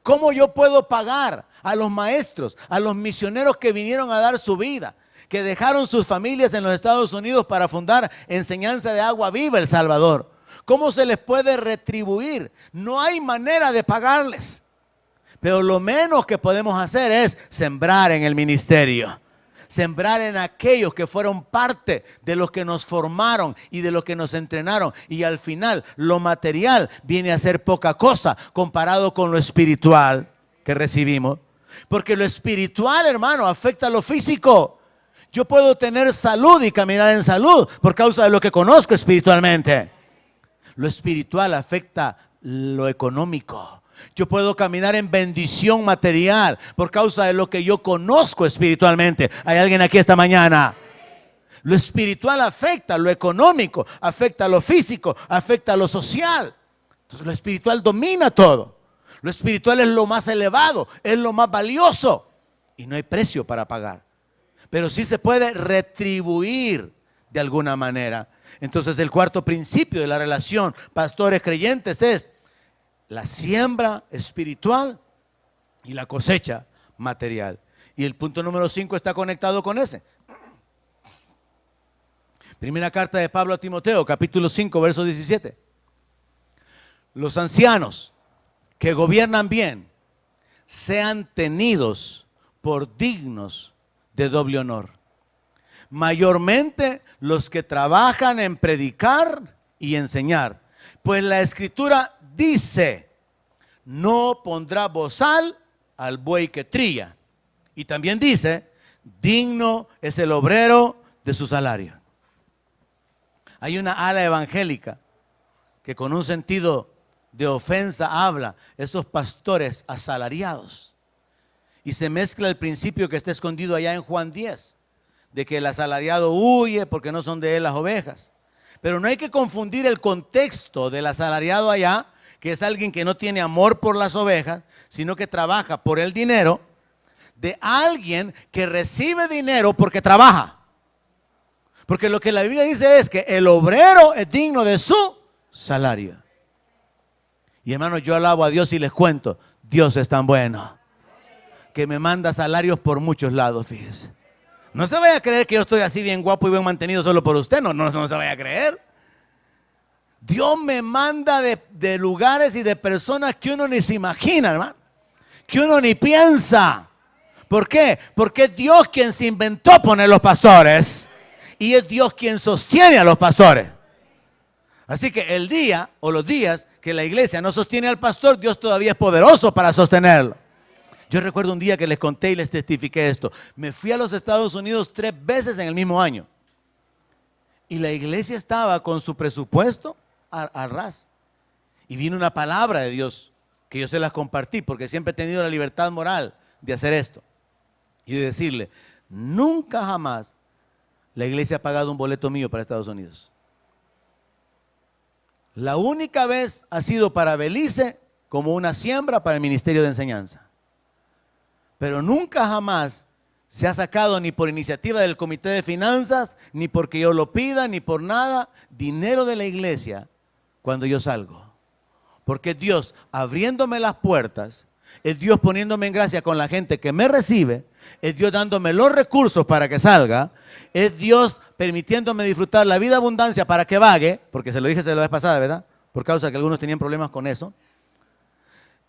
¿Cómo yo puedo pagar a los maestros, a los misioneros que vinieron a dar su vida, que dejaron sus familias en los Estados Unidos para fundar Enseñanza de Agua Viva El Salvador? ¿Cómo se les puede retribuir? No hay manera de pagarles. Pero lo menos que podemos hacer es sembrar en el ministerio. Sembrar en aquellos que fueron parte de los que nos formaron y de los que nos entrenaron. Y al final lo material viene a ser poca cosa comparado con lo espiritual que recibimos. Porque lo espiritual, hermano, afecta a lo físico. Yo puedo tener salud y caminar en salud por causa de lo que conozco espiritualmente. Lo espiritual afecta lo económico. Yo puedo caminar en bendición material por causa de lo que yo conozco espiritualmente. ¿Hay alguien aquí esta mañana? Lo espiritual afecta lo económico, afecta lo físico, afecta lo social. Entonces lo espiritual domina todo. Lo espiritual es lo más elevado, es lo más valioso. Y no hay precio para pagar. Pero sí se puede retribuir de alguna manera. Entonces el cuarto principio de la relación pastores creyentes es la siembra espiritual y la cosecha material. Y el punto número 5 está conectado con ese. Primera carta de Pablo a Timoteo, capítulo 5, verso 17. Los ancianos que gobiernan bien sean tenidos por dignos de doble honor. Mayormente los que trabajan en predicar y enseñar. Pues la Escritura dice, no pondrá bozal al buey que trilla. Y también dice, digno es el obrero de su salario. Hay una ala evangélica que con un sentido de ofensa habla, esos pastores asalariados. Y se mezcla el principio que está escondido allá en Juan 10, de que el asalariado huye porque no son de él las ovejas. Pero no hay que confundir el contexto del asalariado allá, que es alguien que no tiene amor por las ovejas, sino que trabaja por el dinero, de alguien que recibe dinero porque trabaja. Porque lo que la Biblia dice es que el obrero es digno de su salario. Y hermanos, yo alabo a Dios y les cuento, Dios es tan bueno que me manda salarios por muchos lados, fíjese. No se vaya a creer que yo estoy así bien guapo y bien mantenido solo por usted, no se vaya a creer. Dios me manda de lugares y de personas que uno ni se imagina, hermano, que uno ni piensa. ¿Por qué? Porque es Dios quien se inventó poner los pastores y es Dios quien sostiene a los pastores. Así que el día o los días que la iglesia no sostiene al pastor, Dios todavía es poderoso para sostenerlo. Yo recuerdo un día que les conté y les testifiqué esto. Me fui a los Estados Unidos 3 veces en el mismo año. Y la iglesia estaba con su presupuesto al ras. Y vino una palabra de Dios que yo se las compartí porque siempre he tenido la libertad moral de hacer esto. Y de decirle, nunca jamás la iglesia ha pagado un boleto mío para Estados Unidos. La única vez ha sido para Belice como una siembra para el Ministerio de Enseñanza. Pero nunca jamás se ha sacado ni por iniciativa del Comité de Finanzas, ni porque yo lo pida, ni por nada, dinero de la iglesia cuando yo salgo. Porque es Dios abriéndome las puertas, es Dios poniéndome en gracia con la gente que me recibe, es Dios dándome los recursos para que salga, es Dios permitiéndome disfrutar la vida abundancia para que vague, porque se lo dije la vez pasada, ¿verdad? Por causa que algunos tenían problemas con eso.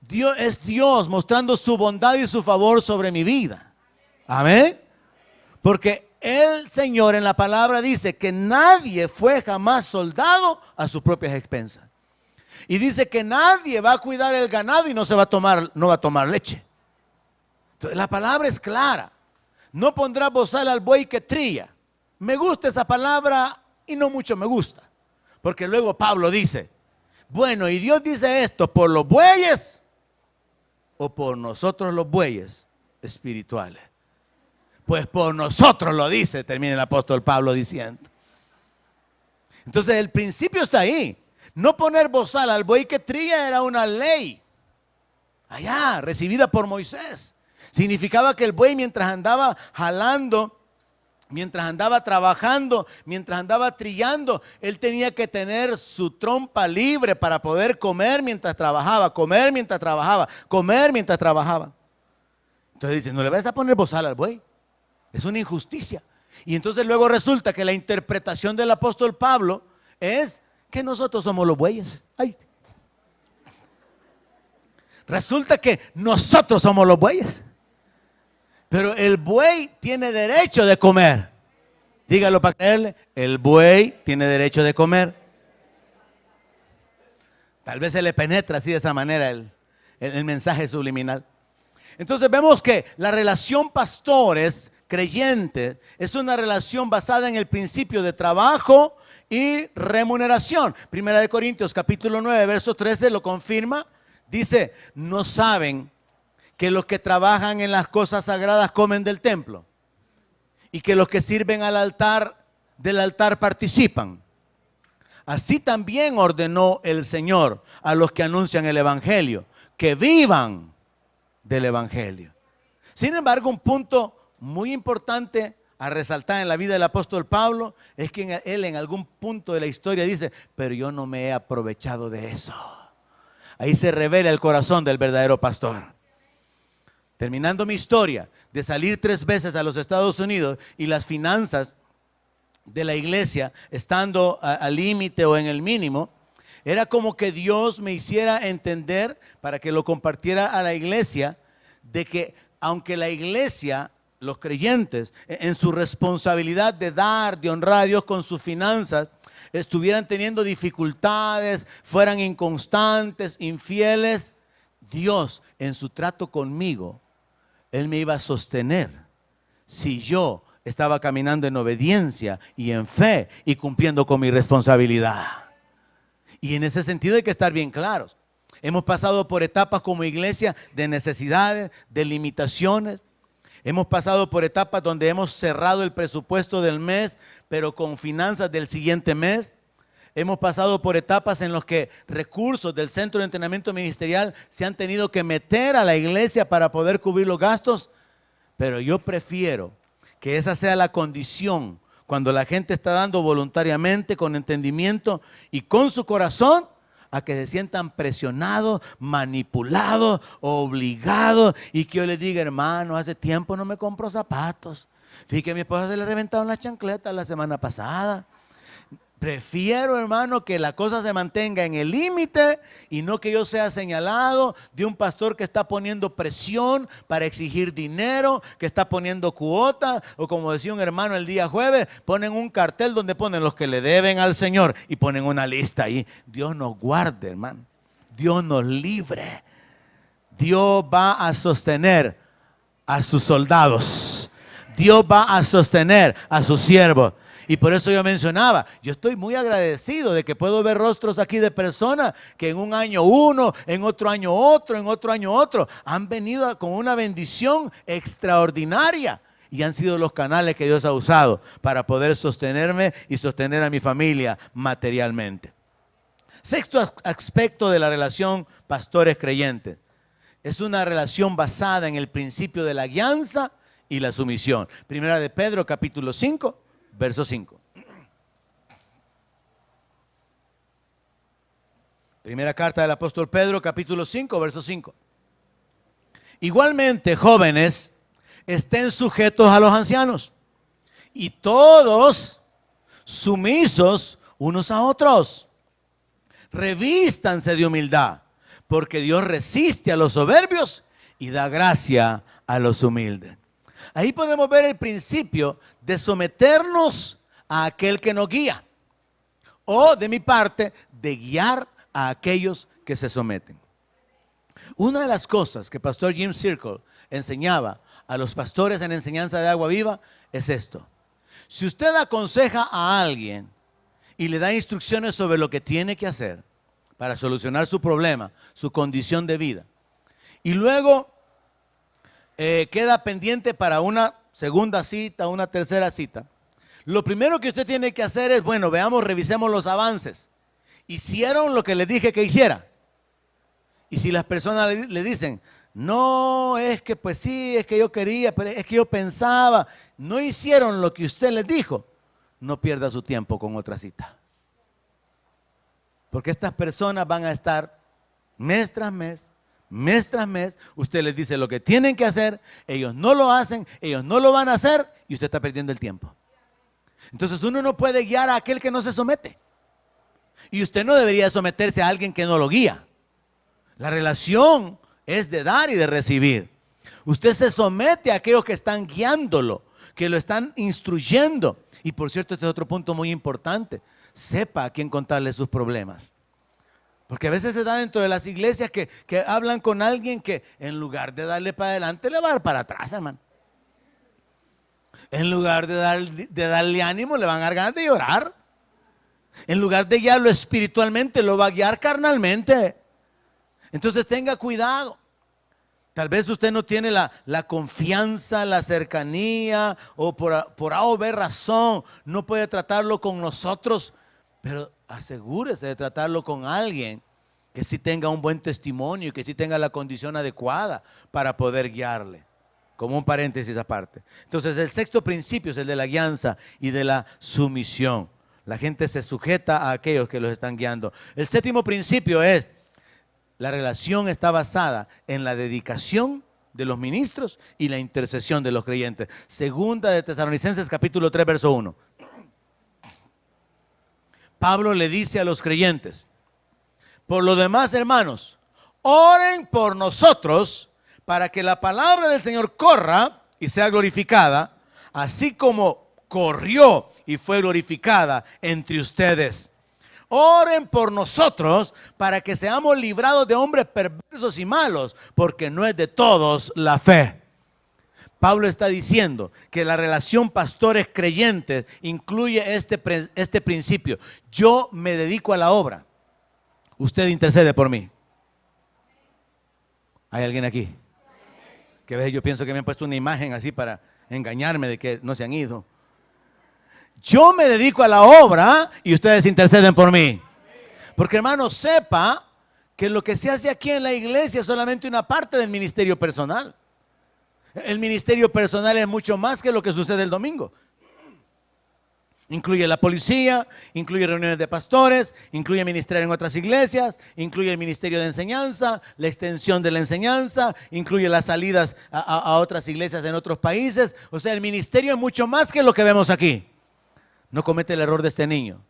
Dios es Dios mostrando su bondad y su favor sobre mi vida. Amén. Porque el Señor en la palabra dice que nadie fue jamás soldado a sus propias expensas. Y dice que nadie va a cuidar el ganado y no va a tomar leche. Entonces, la palabra es clara. No pondrá bozal al buey que trilla. Me gusta esa palabra y no mucho me gusta. Porque luego Pablo dice, bueno, y Dios dice esto por los bueyes o por nosotros los bueyes espirituales. Pues por nosotros lo dice, termina el apóstol Pablo diciendo. Entonces el principio está ahí. No poner bozal al buey que trilla era una ley allá, recibida por Moisés. Significaba que el buey, mientras andaba jalando, mientras andaba trabajando, mientras andaba trillando, él tenía que tener su trompa libre para poder comer mientras trabajaba, comer mientras trabajaba, comer mientras trabajaba. Entonces dice, no le vas a poner bozal al buey. Es una injusticia. Y entonces luego resulta que la interpretación del apóstol Pablo es que nosotros somos los bueyes. Ay. Resulta que nosotros somos los bueyes. Pero el buey tiene derecho de comer. Dígalo para creerle. El buey tiene derecho de comer. Tal vez se le penetra así de esa manera el mensaje subliminal. Entonces vemos que la relación pastores creyentes es una relación basada en el principio de trabajo y remuneración. Primera de Corintios capítulo 9 verso 13 lo confirma. Dice, ¿no saben que los que trabajan en las cosas sagradas comen del templo? Y que los que sirven al altar, del altar participan. Así también ordenó el Señor a los que anuncian el Evangelio, que vivan del Evangelio. Sin embargo, un punto muy importante a resaltar en la vida del apóstol Pablo es que él en algún punto de la historia dice, pero yo no me he aprovechado de eso. Ahí se revela el corazón del verdadero pastor. Terminando mi historia de salir 3 veces a los Estados Unidos y las finanzas de la iglesia estando al límite o en el mínimo, era como que Dios me hiciera entender, para que lo compartiera a la iglesia, de que aunque la iglesia, los creyentes, en su responsabilidad de dar, de honrar a Dios con sus finanzas, estuvieran teniendo dificultades, fueran inconstantes, infieles, Dios en su trato conmigo, Él me iba a sostener si yo estaba caminando en obediencia y en fe y cumpliendo con mi responsabilidad. Y en ese sentido hay que estar bien claros. Hemos pasado por etapas como iglesia de necesidades, de limitaciones. Hemos pasado por etapas donde hemos cerrado el presupuesto del mes, pero con finanzas del siguiente mes. Hemos pasado por etapas en las que recursos del Centro de Entrenamiento Ministerial se han tenido que meter a la iglesia para poder cubrir los gastos. Pero yo prefiero que esa sea la condición cuando la gente está dando voluntariamente, con entendimiento y con su corazón, a que se sientan presionados, manipulados, obligados, y que yo les diga, hermano, hace tiempo no me compro zapatos. Fíjate que a mi esposa se le reventaron las chancletas la semana pasada. Prefiero, hermano, que la cosa se mantenga en el límite y no que yo sea señalado de un pastor que está poniendo presión para exigir dinero, que está poniendo cuota, o como decía un hermano el día jueves, ponen un cartel donde ponen los que le deben al Señor y ponen una lista ahí. Dios nos guarde, hermano. Dios nos libre. Dios va a sostener a sus soldados. Dios va a sostener a sus siervos. Y por eso yo mencionaba, yo estoy muy agradecido de que puedo ver rostros aquí de personas que en un año uno, en otro año otro, en otro año otro, han venido con una bendición extraordinaria y han sido los canales que Dios ha usado para poder sostenerme y sostener a mi familia materialmente. Sexto aspecto de la relación pastores-creyentes. Es una relación basada en el principio de la guianza y la sumisión. Primera de Pedro, capítulo 5. Verso 5. Primera carta del apóstol Pedro, capítulo 5, verso 5. Igualmente, jóvenes, estén sujetos a los ancianos y todos sumisos unos a otros. Revístanse de humildad, porque Dios resiste a los soberbios y da gracia a los humildes. Ahí podemos ver el principio de someternos a aquel que nos guía, o de mi parte, de guiar a aquellos que se someten. Una de las cosas que Pastor Jim Circle enseñaba a los pastores en enseñanza de Agua Viva es esto: si usted aconseja a alguien y le da instrucciones sobre lo que tiene que hacer para solucionar su problema, su condición de vida, y luego queda pendiente para una segunda cita, una tercera cita, lo primero que usted tiene que hacer es, bueno, veamos, revisemos los avances. ¿Hicieron lo que les dije que hiciera? Y si las personas le dicen, no, es que pues sí, es que yo quería, pero es que yo pensaba, no hicieron lo que usted les dijo, no pierda su tiempo con otra cita. Porque estas personas van a estar mes tras mes, usted les dice lo que tienen que hacer, ellos no lo hacen, ellos no lo van a hacer y usted está perdiendo el tiempo. Entonces uno no puede guiar a aquel que no se somete. Y usted no debería someterse a alguien que no lo guía. La relación es de dar y de recibir. Usted se somete a aquellos que están guiándolo, que lo están instruyendo. Y por cierto, este es otro punto muy importante. Sepa a quién contarle sus problemas. Porque a veces se da dentro de las iglesias que hablan con alguien que en lugar de darle para adelante, le va a dar para atrás, hermano. En lugar de darle ánimo, le van a dar ganas de llorar. En lugar de guiarlo espiritualmente, lo va a guiar carnalmente. Entonces tenga cuidado. Tal vez usted no tiene la confianza, la cercanía, o por A o B razón no puede tratarlo con nosotros, pero asegúrese de tratarlo con alguien que sí tenga un buen testimonio y que sí tenga la condición adecuada para poder guiarle. Como un paréntesis aparte. Entonces el sexto principio es el de la guianza y de la sumisión. La gente se sujeta a aquellos que los están guiando. El séptimo principio es: la relación está basada en la dedicación de los ministros y la intercesión de los creyentes. Segunda de Tesalonicenses capítulo 3 verso 1. Pablo le dice a los creyentes: por lo demás, hermanos, oren por nosotros para que la palabra del Señor corra y sea glorificada, así como corrió y fue glorificada entre ustedes. Oren por nosotros para que seamos librados de hombres perversos y malos, porque no es de todos la fe. Pablo está diciendo que la relación pastores creyentes incluye este principio. Yo me dedico a la obra, usted intercede por mí. ¿Hay alguien aquí? Que a veces yo pienso que me han puesto una imagen así para engañarme de que no se han ido. Yo me dedico a la obra y ustedes interceden por mí. Porque, hermano, sepa que lo que se hace aquí en la iglesia es solamente una parte del ministerio personal. El ministerio personal es mucho más que lo que sucede el domingo. Incluye la policía, incluye reuniones de pastores, incluye ministrar en otras iglesias, incluye el ministerio de enseñanza, la extensión de la enseñanza, incluye las salidas a otras iglesias en otros países. O sea, el ministerio es mucho más que lo que vemos aquí. No comete el error de este niño,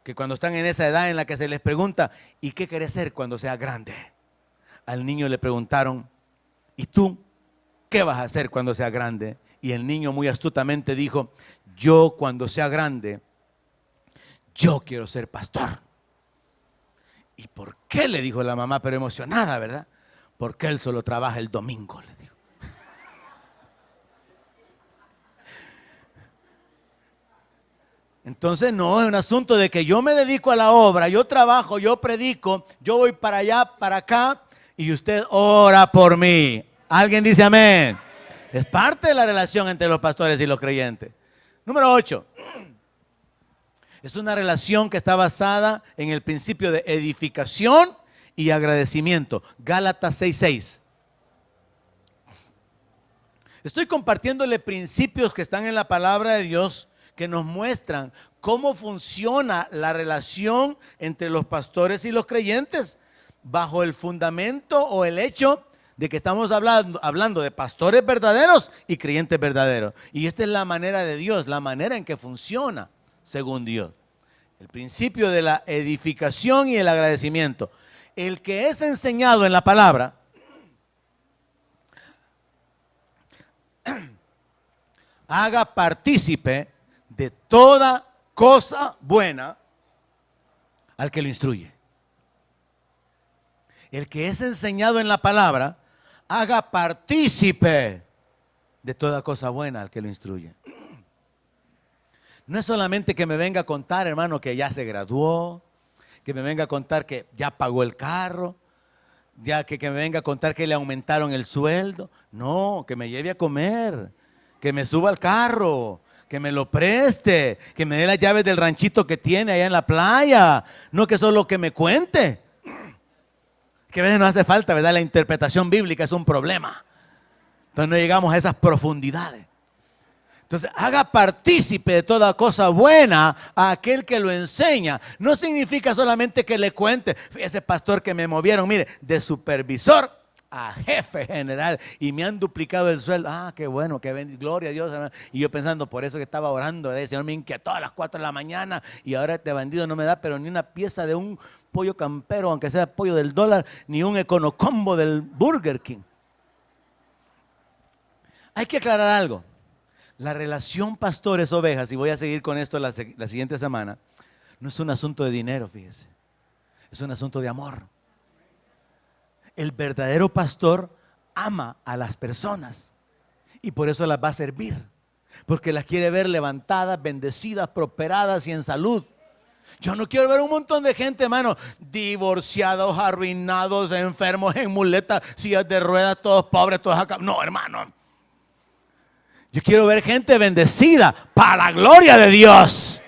que cuando están en esa edad en la que se les pregunta, ¿y qué querés ser cuando seas grande? Al niño le preguntaron, ¿y tú qué vas a hacer cuando seas grande? Y el niño muy astutamente dijo, yo cuando sea grande, yo quiero ser pastor. ¿Y por qué? Le dijo la mamá, pero emocionada, ¿verdad? Porque él solo trabaja el domingo, le dijo. Entonces no es un asunto de que yo me dedico a la obra, yo trabajo, yo predico, yo voy para allá, para acá y usted ora por mí. ¿Alguien dice amén? Es parte de la relación entre los pastores y los creyentes. Número 8. Es una relación que está basada en el principio de edificación y agradecimiento. Gálatas 6:6. Estoy compartiéndole principios que están en la palabra de Dios que nos muestran cómo funciona la relación entre los pastores y los creyentes bajo el fundamento o el hecho de que estamos hablando de pastores verdaderos y creyentes verdaderos. Y esta es la manera de Dios, la manera en que funciona según Dios. El principio de la edificación y el agradecimiento. El que es enseñado en la palabra haga partícipe de toda cosa buena al que lo instruye. El que es enseñado en la palabra haga partícipe de toda cosa buena al que lo instruye. No es solamente que me venga a contar, hermano, que ya se graduó, que me venga a contar que ya pagó el carro, ya que me venga a contar que le aumentaron el sueldo. No, que me lleve a comer, que me suba al carro, que me lo preste, que me dé las llaves del ranchito que tiene allá en la playa, no que solo que me cuente. Que a veces no hace falta, ¿verdad? La interpretación bíblica es un problema. Entonces no llegamos a esas profundidades. Entonces haga partícipe de toda cosa buena a aquel que lo enseña. No significa solamente que le cuente. Fíjese, pastor, que me movieron, mire, de supervisor a jefe general y me han duplicado el sueldo. Ah, qué bueno, gloria a Dios, hermano. Y yo pensando, por eso que estaba orando, ¿verdad? El Señor me inquietó a las 4 de la mañana y ahora este bandido no me da pero ni una pieza de un pollo campero, aunque sea pollo del dólar, ni un econocombo del Burger King. Hay que aclarar algo. La relación pastores-ovejas, y voy a seguir con esto la siguiente semana, no es un asunto de dinero, fíjese. Es un asunto de amor. El verdadero pastor ama a las personas y por eso las va a servir. Porque las quiere ver levantadas, bendecidas, prosperadas y en salud. Yo no quiero ver un montón de gente, hermano, divorciados, arruinados, enfermos, en muletas, sillas de ruedas, todos pobres, todos acá. No, hermano. Yo quiero ver gente bendecida para la gloria de Dios.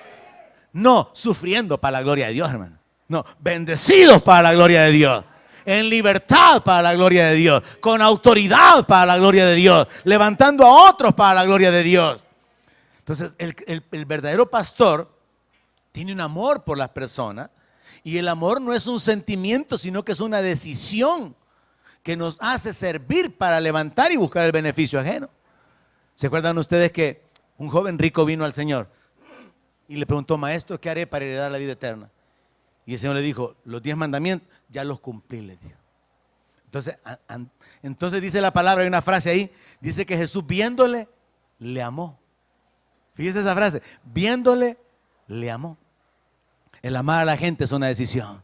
No sufriendo para la gloria de Dios, hermano. No, bendecidos para la gloria de Dios. En libertad para la gloria de Dios. Con autoridad para la gloria de Dios. Levantando a otros para la gloria de Dios. Entonces, el verdadero pastor tiene un amor por las personas. Y el amor no es un sentimiento, sino que es una decisión que nos hace servir para levantar y buscar el beneficio ajeno. ¿Se acuerdan ustedes que un joven rico vino al Señor y le preguntó, maestro, ¿qué haré para heredar la vida eterna? Y el Señor le dijo, los 10 mandamientos ya los cumplí, le dijo. Entonces dice la palabra, hay una frase ahí, dice que Jesús viéndole, le amó. Fíjese esa frase, viéndole, le amó. El amar a la gente es una decisión.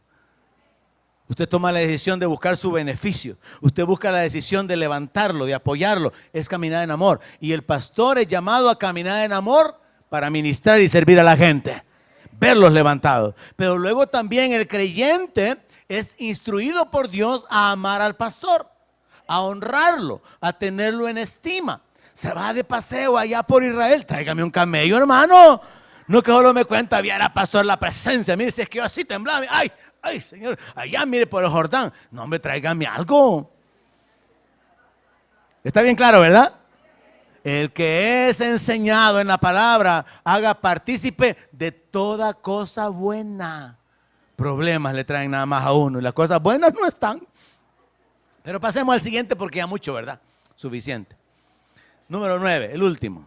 Usted toma la decisión de buscar su beneficio. Usted busca la decisión de levantarlo, de apoyarlo. Es caminar en amor. Y el pastor es llamado a caminar en amor para ministrar y servir a la gente. Verlos levantados. Pero luego también el creyente es instruido por Dios a amar al pastor, a honrarlo, a tenerlo en estima. Se va de paseo allá por Israel. Tráigame un camello, hermano. No que solo me cuenta, viera pastor la presencia. Mire, si es que yo así temblaba. Ay, Señor, allá mire por el Jordán. No, hombre, tráigame algo. Está bien claro, ¿verdad? El que es enseñado en la palabra, haga partícipe de toda cosa buena. Problemas le traen nada más a uno y las cosas buenas no están. Pero pasemos al siguiente porque ya mucho, ¿verdad? Suficiente. Número 9, el último.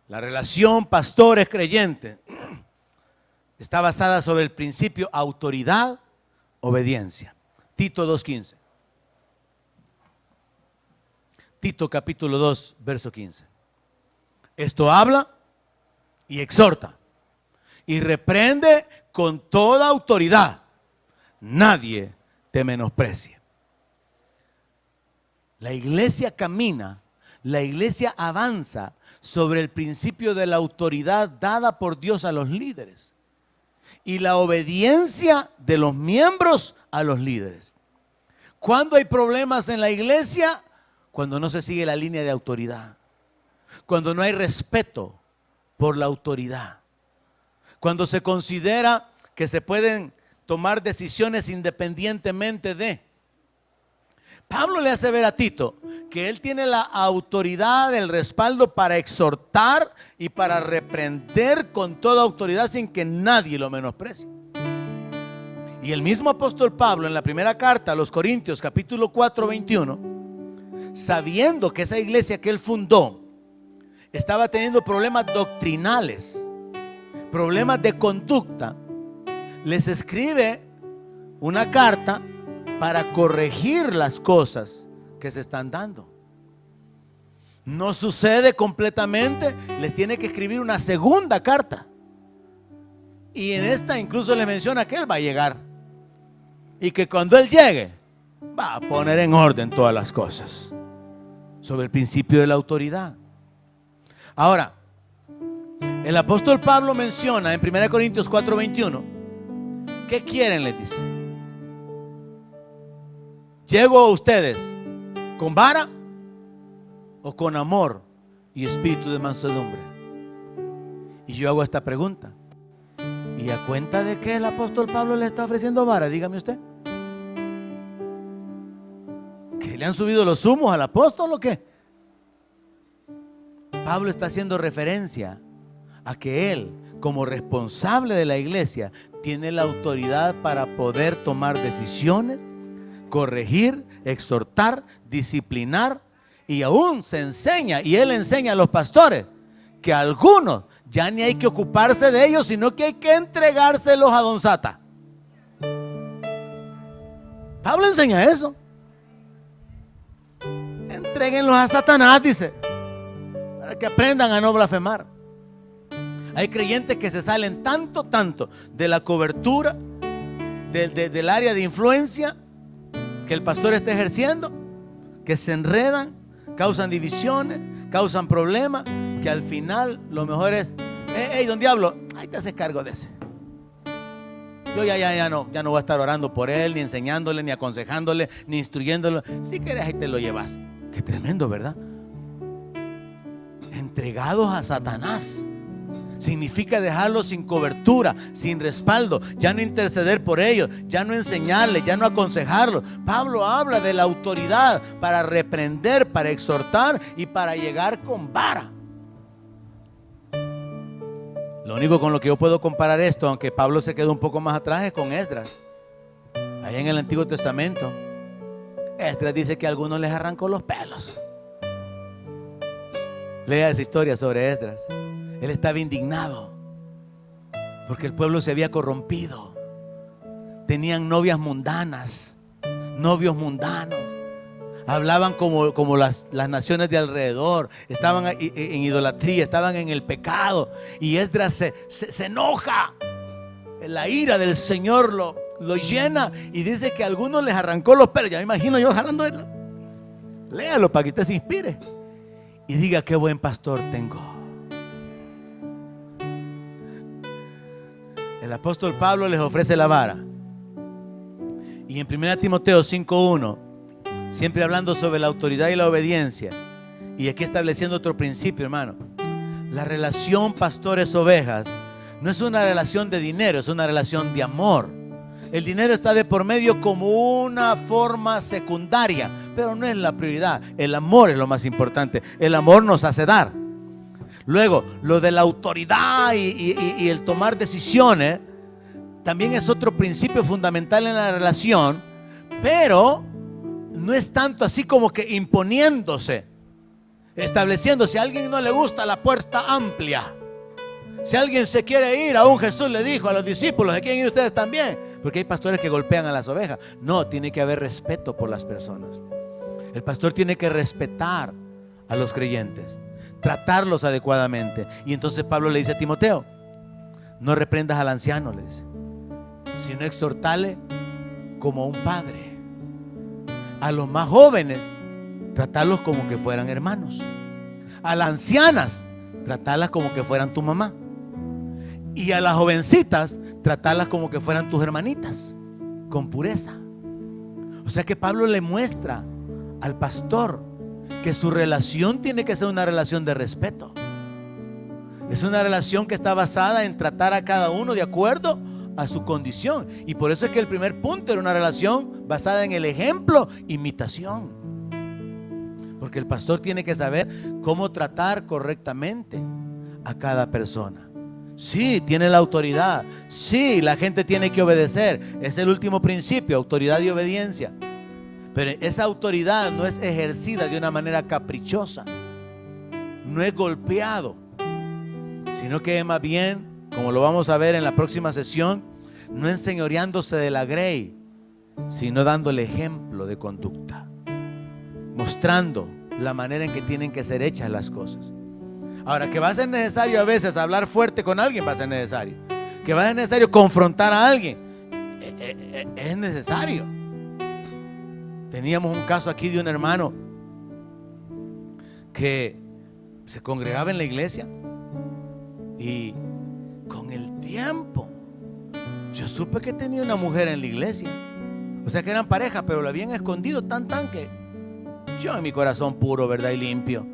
La relación pastores-creyentes está basada sobre el principio autoridad, obediencia. Tito 2:15. Tito capítulo 2, verso 15. Esto habla y exhorta y reprende con toda autoridad. Nadie te menosprecie. La iglesia camina, la iglesia avanza sobre el principio de la autoridad dada por Dios a los líderes y la obediencia de los miembros a los líderes. ¿Cuándo hay problemas en la iglesia? Cuando no se sigue la línea de autoridad, cuando no hay respeto por la autoridad, cuando se considera que se pueden tomar decisiones independientemente de. Pablo le hace ver a Tito que él tiene la autoridad, el respaldo para exhortar y para reprender con toda autoridad sin que nadie lo menosprecie. Y el mismo apóstol Pablo en la primera carta a los Corintios capítulo 4, 21, sabiendo que esa iglesia que él fundó estaba teniendo problemas doctrinales, problemas de conducta, les escribe una carta para corregir las cosas que se están dando. No sucede completamente, les tiene que escribir una segunda carta. Y en esta incluso le menciona que él va a llegar. Y que cuando él llegue, va a poner en orden todas las cosas. Sobre el principio de la autoridad. Ahora, el apóstol Pablo menciona en 1 Corintios 4:21, ¿qué quieren? Les dice. ¿Llego a ustedes con vara o con amor y espíritu de mansedumbre. Y yo hago esta pregunta: ¿y a cuenta de que el apóstol Pablo le está ofreciendo vara? Dígame usted. ¿Que le han subido los humos al apóstol o qué? Pablo está haciendo referencia a que él, como responsable de la iglesia, tiene la autoridad para poder tomar decisiones, corregir, exhortar, disciplinar, y aún se enseña, y él enseña a los pastores, que algunos ya ni hay que ocuparse de ellos, sino que hay que entregárselos a Don Sata. Pablo enseña eso. Entréguenlos a Satanás, dice, para que aprendan a no blasfemar. Hay creyentes que se salen tanto de la cobertura del área de influencia que el pastor está ejerciendo, que se enredan, causan divisiones, causan problemas, que al final lo mejor es: hey, don Diablo, ahí te haces cargo de ese. Yo ya no voy a estar orando por él, ni enseñándole, ni aconsejándole, ni instruyéndolo. Si quieres, ahí te lo llevas. Qué tremendo, ¿verdad? Entregados a Satanás significa dejarlos sin cobertura, sin respaldo, ya no interceder por ellos, ya no enseñarles, ya no aconsejarlos. Pablo habla de la autoridad para reprender, para exhortar y para llegar con vara. Lo único con lo que yo puedo comparar esto, aunque Pablo se quedó un poco más atrás, es con Esdras. Allá en el Antiguo Testamento, Esdras dice que a algunos les arrancó los pelos. Lea esa historia sobre Esdras. Él estaba indignado porque el pueblo se había corrompido. Tenían novias mundanas, novios mundanos. Hablaban como las naciones de alrededor. Estaban en idolatría, estaban en el pecado. Y Esdras se enoja. La ira del Señor lo llena y dice que a algunos les arrancó los pelos. Ya me imagino yo jalando él. Léalo para que usted se inspire y diga: qué buen pastor tengo. El apóstol Pablo les ofrece la vara. Y en 1 Timoteo 5:1, siempre hablando sobre la autoridad y la obediencia, y aquí estableciendo otro principio, hermano. La relación pastores-ovejas no es una relación de dinero, es una relación de amor. El dinero está de por medio como una forma secundaria, pero no es la prioridad. El amor es lo más importante. El amor nos hace dar. Luego, lo de la autoridad y el tomar decisiones también es otro principio fundamental en la relación, pero no es tanto así como que imponiéndose, estableciendo. Si a alguien no le gusta la puerta amplia, si alguien se quiere ir, aún Jesús le dijo a los discípulos: ¿se quieren ir ustedes también? Porque hay pastores que golpean a las ovejas. No, tiene que haber respeto por las personas. El pastor tiene que respetar a los creyentes, tratarlos adecuadamente. Y entonces Pablo le dice a Timoteo: no reprendas al anciano, le dice, sino exhortale como a un padre. A los más jóvenes, tratarlos como que fueran hermanos. A las ancianas, tratarlas como que fueran tu mamá. Y a las jovencitas, tratarlas como que fueran tus hermanitas, con pureza. O sea que Pablo le muestra al pastor que su relación tiene que ser una relación de respeto. Es una relación que está basada en tratar a cada uno de acuerdo a su condición. Y por eso es que el primer punto era una relación basada en el ejemplo, imitación. Porque el pastor tiene que saber cómo tratar correctamente a cada persona. Sí, tiene la autoridad. Sí, la gente tiene que obedecer. Es el último principio, autoridad y obediencia. Pero esa autoridad no es ejercida de una manera caprichosa, no es golpeado, sino que es más bien, como lo vamos a ver en la próxima sesión, no enseñoreándose de la grey, sino dándole ejemplo de conducta, mostrando la manera en que tienen que ser hechas las cosas. Ahora, que va a ser necesario a veces hablar fuerte con alguien, va a ser necesario. Que va a ser necesario confrontar a alguien, es necesario. Teníamos un caso aquí de un hermano que se congregaba en la iglesia y con el tiempo yo supe que tenía una mujer en la iglesia. O sea que eran pareja, pero lo habían escondido tan que yo, en mi corazón puro, verdad y limpio,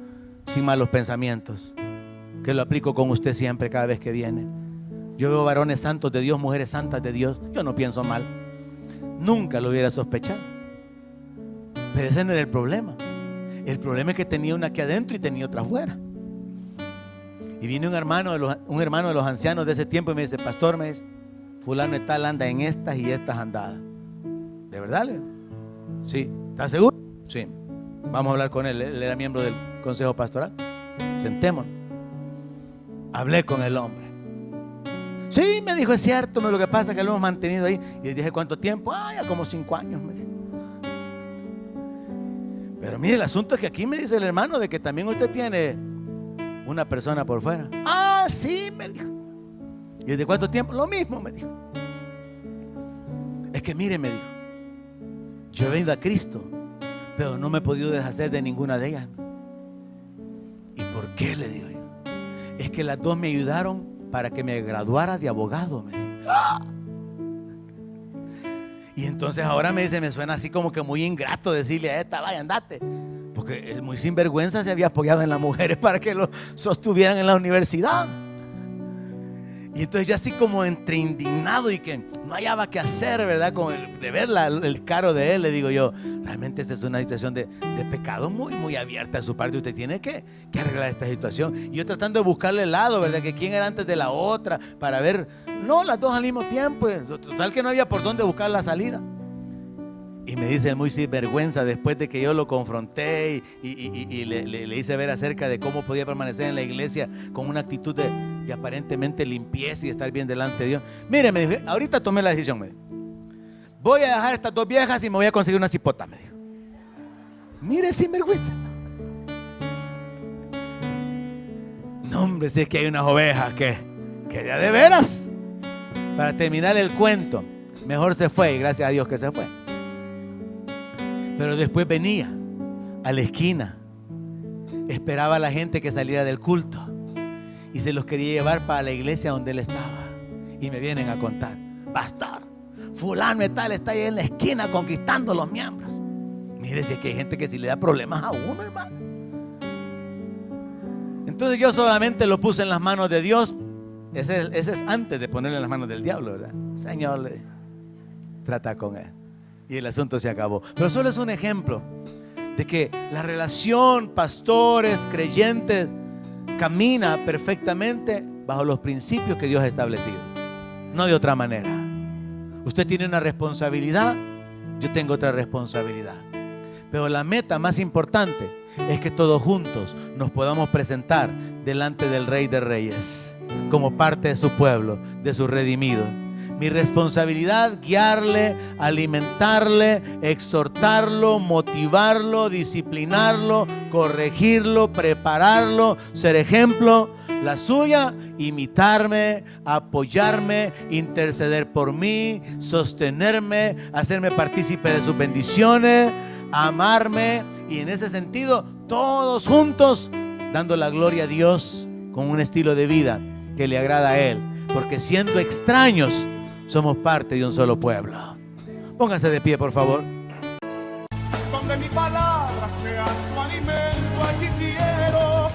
sin malos pensamientos, que lo aplico con usted siempre cada vez que viene. Yo veo varones santos de Dios, mujeres santas de Dios. Yo no pienso mal. Nunca lo hubiera sospechado. Pero ese no era el problema. El problema es que tenía una aquí adentro y tenía otra afuera. Y viene un hermano de los ancianos de ese tiempo y me dice: pastor, me dice, fulano de tal anda en estas y estas andadas. ¿De verdad? Sí. ¿Estás seguro? Sí. Vamos a hablar con él. Él era miembro del consejo pastoral. Sentémonos. Hablé con el hombre. Sí, me dijo, es cierto, lo que pasa es que lo hemos mantenido ahí. Y le dije, ¿cuánto tiempo? Ya como 5 años, me dijo. Pero mire, el asunto es que aquí me dice el hermano de que también usted tiene una persona por fuera. Sí, me dijo. ¿Y desde cuánto tiempo? Lo mismo, me dijo. Es que mire, me dijo, yo he venido a Cristo, pero no me he podido deshacer de ninguna de ellas. ¿Y por qué? Le digo yo. Es que las dos me ayudaron para que me graduara de abogado, me dijo. Y entonces ahora me dice, me suena así como que muy ingrato decirle a esta, vaya, andate. Porque el muy sinvergüenza se había apoyado en las mujeres para que lo sostuvieran en la universidad. Y entonces ya así como entre indignado y que no hallaba qué hacer, ¿verdad? Con de ver el caro de él, le digo yo, realmente esta es una situación de pecado muy, muy abierta de su parte. Usted tiene que arreglar esta situación. Y yo tratando de buscarle el lado, ¿verdad? Que quién era antes de la otra, para ver, no, las dos al mismo tiempo. Total que no había por dónde buscar la salida. Y me dice el muy sinvergüenza, después de que yo lo confronté y le hice ver acerca de cómo podía permanecer en la iglesia con una actitud de aparentemente limpieza y estar bien delante de Dios. Mire, me dijo, ahorita tomé la decisión, me dijo. Voy a dejar estas 2 viejas y me voy a conseguir una cipota, me dijo. Mire, sinvergüenza. No, hombre, si es que hay unas ovejas que ya de veras. Para terminar el cuento, mejor se fue y gracias a Dios que se fue. Pero después venía a la esquina, esperaba a la gente que saliera del culto y se los quería llevar para la iglesia donde él estaba. Y me vienen a contar, pastor, fulano y tal está ahí en la esquina conquistando los miembros. Mire, si es que hay gente que si le da problemas a uno, hermano. Entonces yo solamente lo puse en las manos de Dios. Ese es antes de ponerle en las manos del diablo, ¿verdad? Señor, le trata con él. Y el asunto se acabó. Pero solo es un ejemplo de que la relación pastores, creyentes, camina perfectamente bajo los principios que Dios ha establecido. No de otra manera. Usted tiene una responsabilidad, yo tengo otra responsabilidad. Pero la meta más importante es que todos juntos nos podamos presentar delante del Rey de Reyes, como parte de su pueblo, de sus redimidos. Mi responsabilidad, guiarle, alimentarle, exhortarlo, motivarlo, disciplinarlo, corregirlo, prepararlo, ser ejemplo. La suya, imitarme, apoyarme, interceder por mí, sostenerme, hacerme partícipe de sus bendiciones, amarme. Y en ese sentido, todos juntos, dando la gloria a Dios con un estilo de vida que le agrada a Él. Porque siendo extraños, somos parte de un solo pueblo. Pónganse de pie, por favor. Donde mi palabra sea su alimento, allí quiero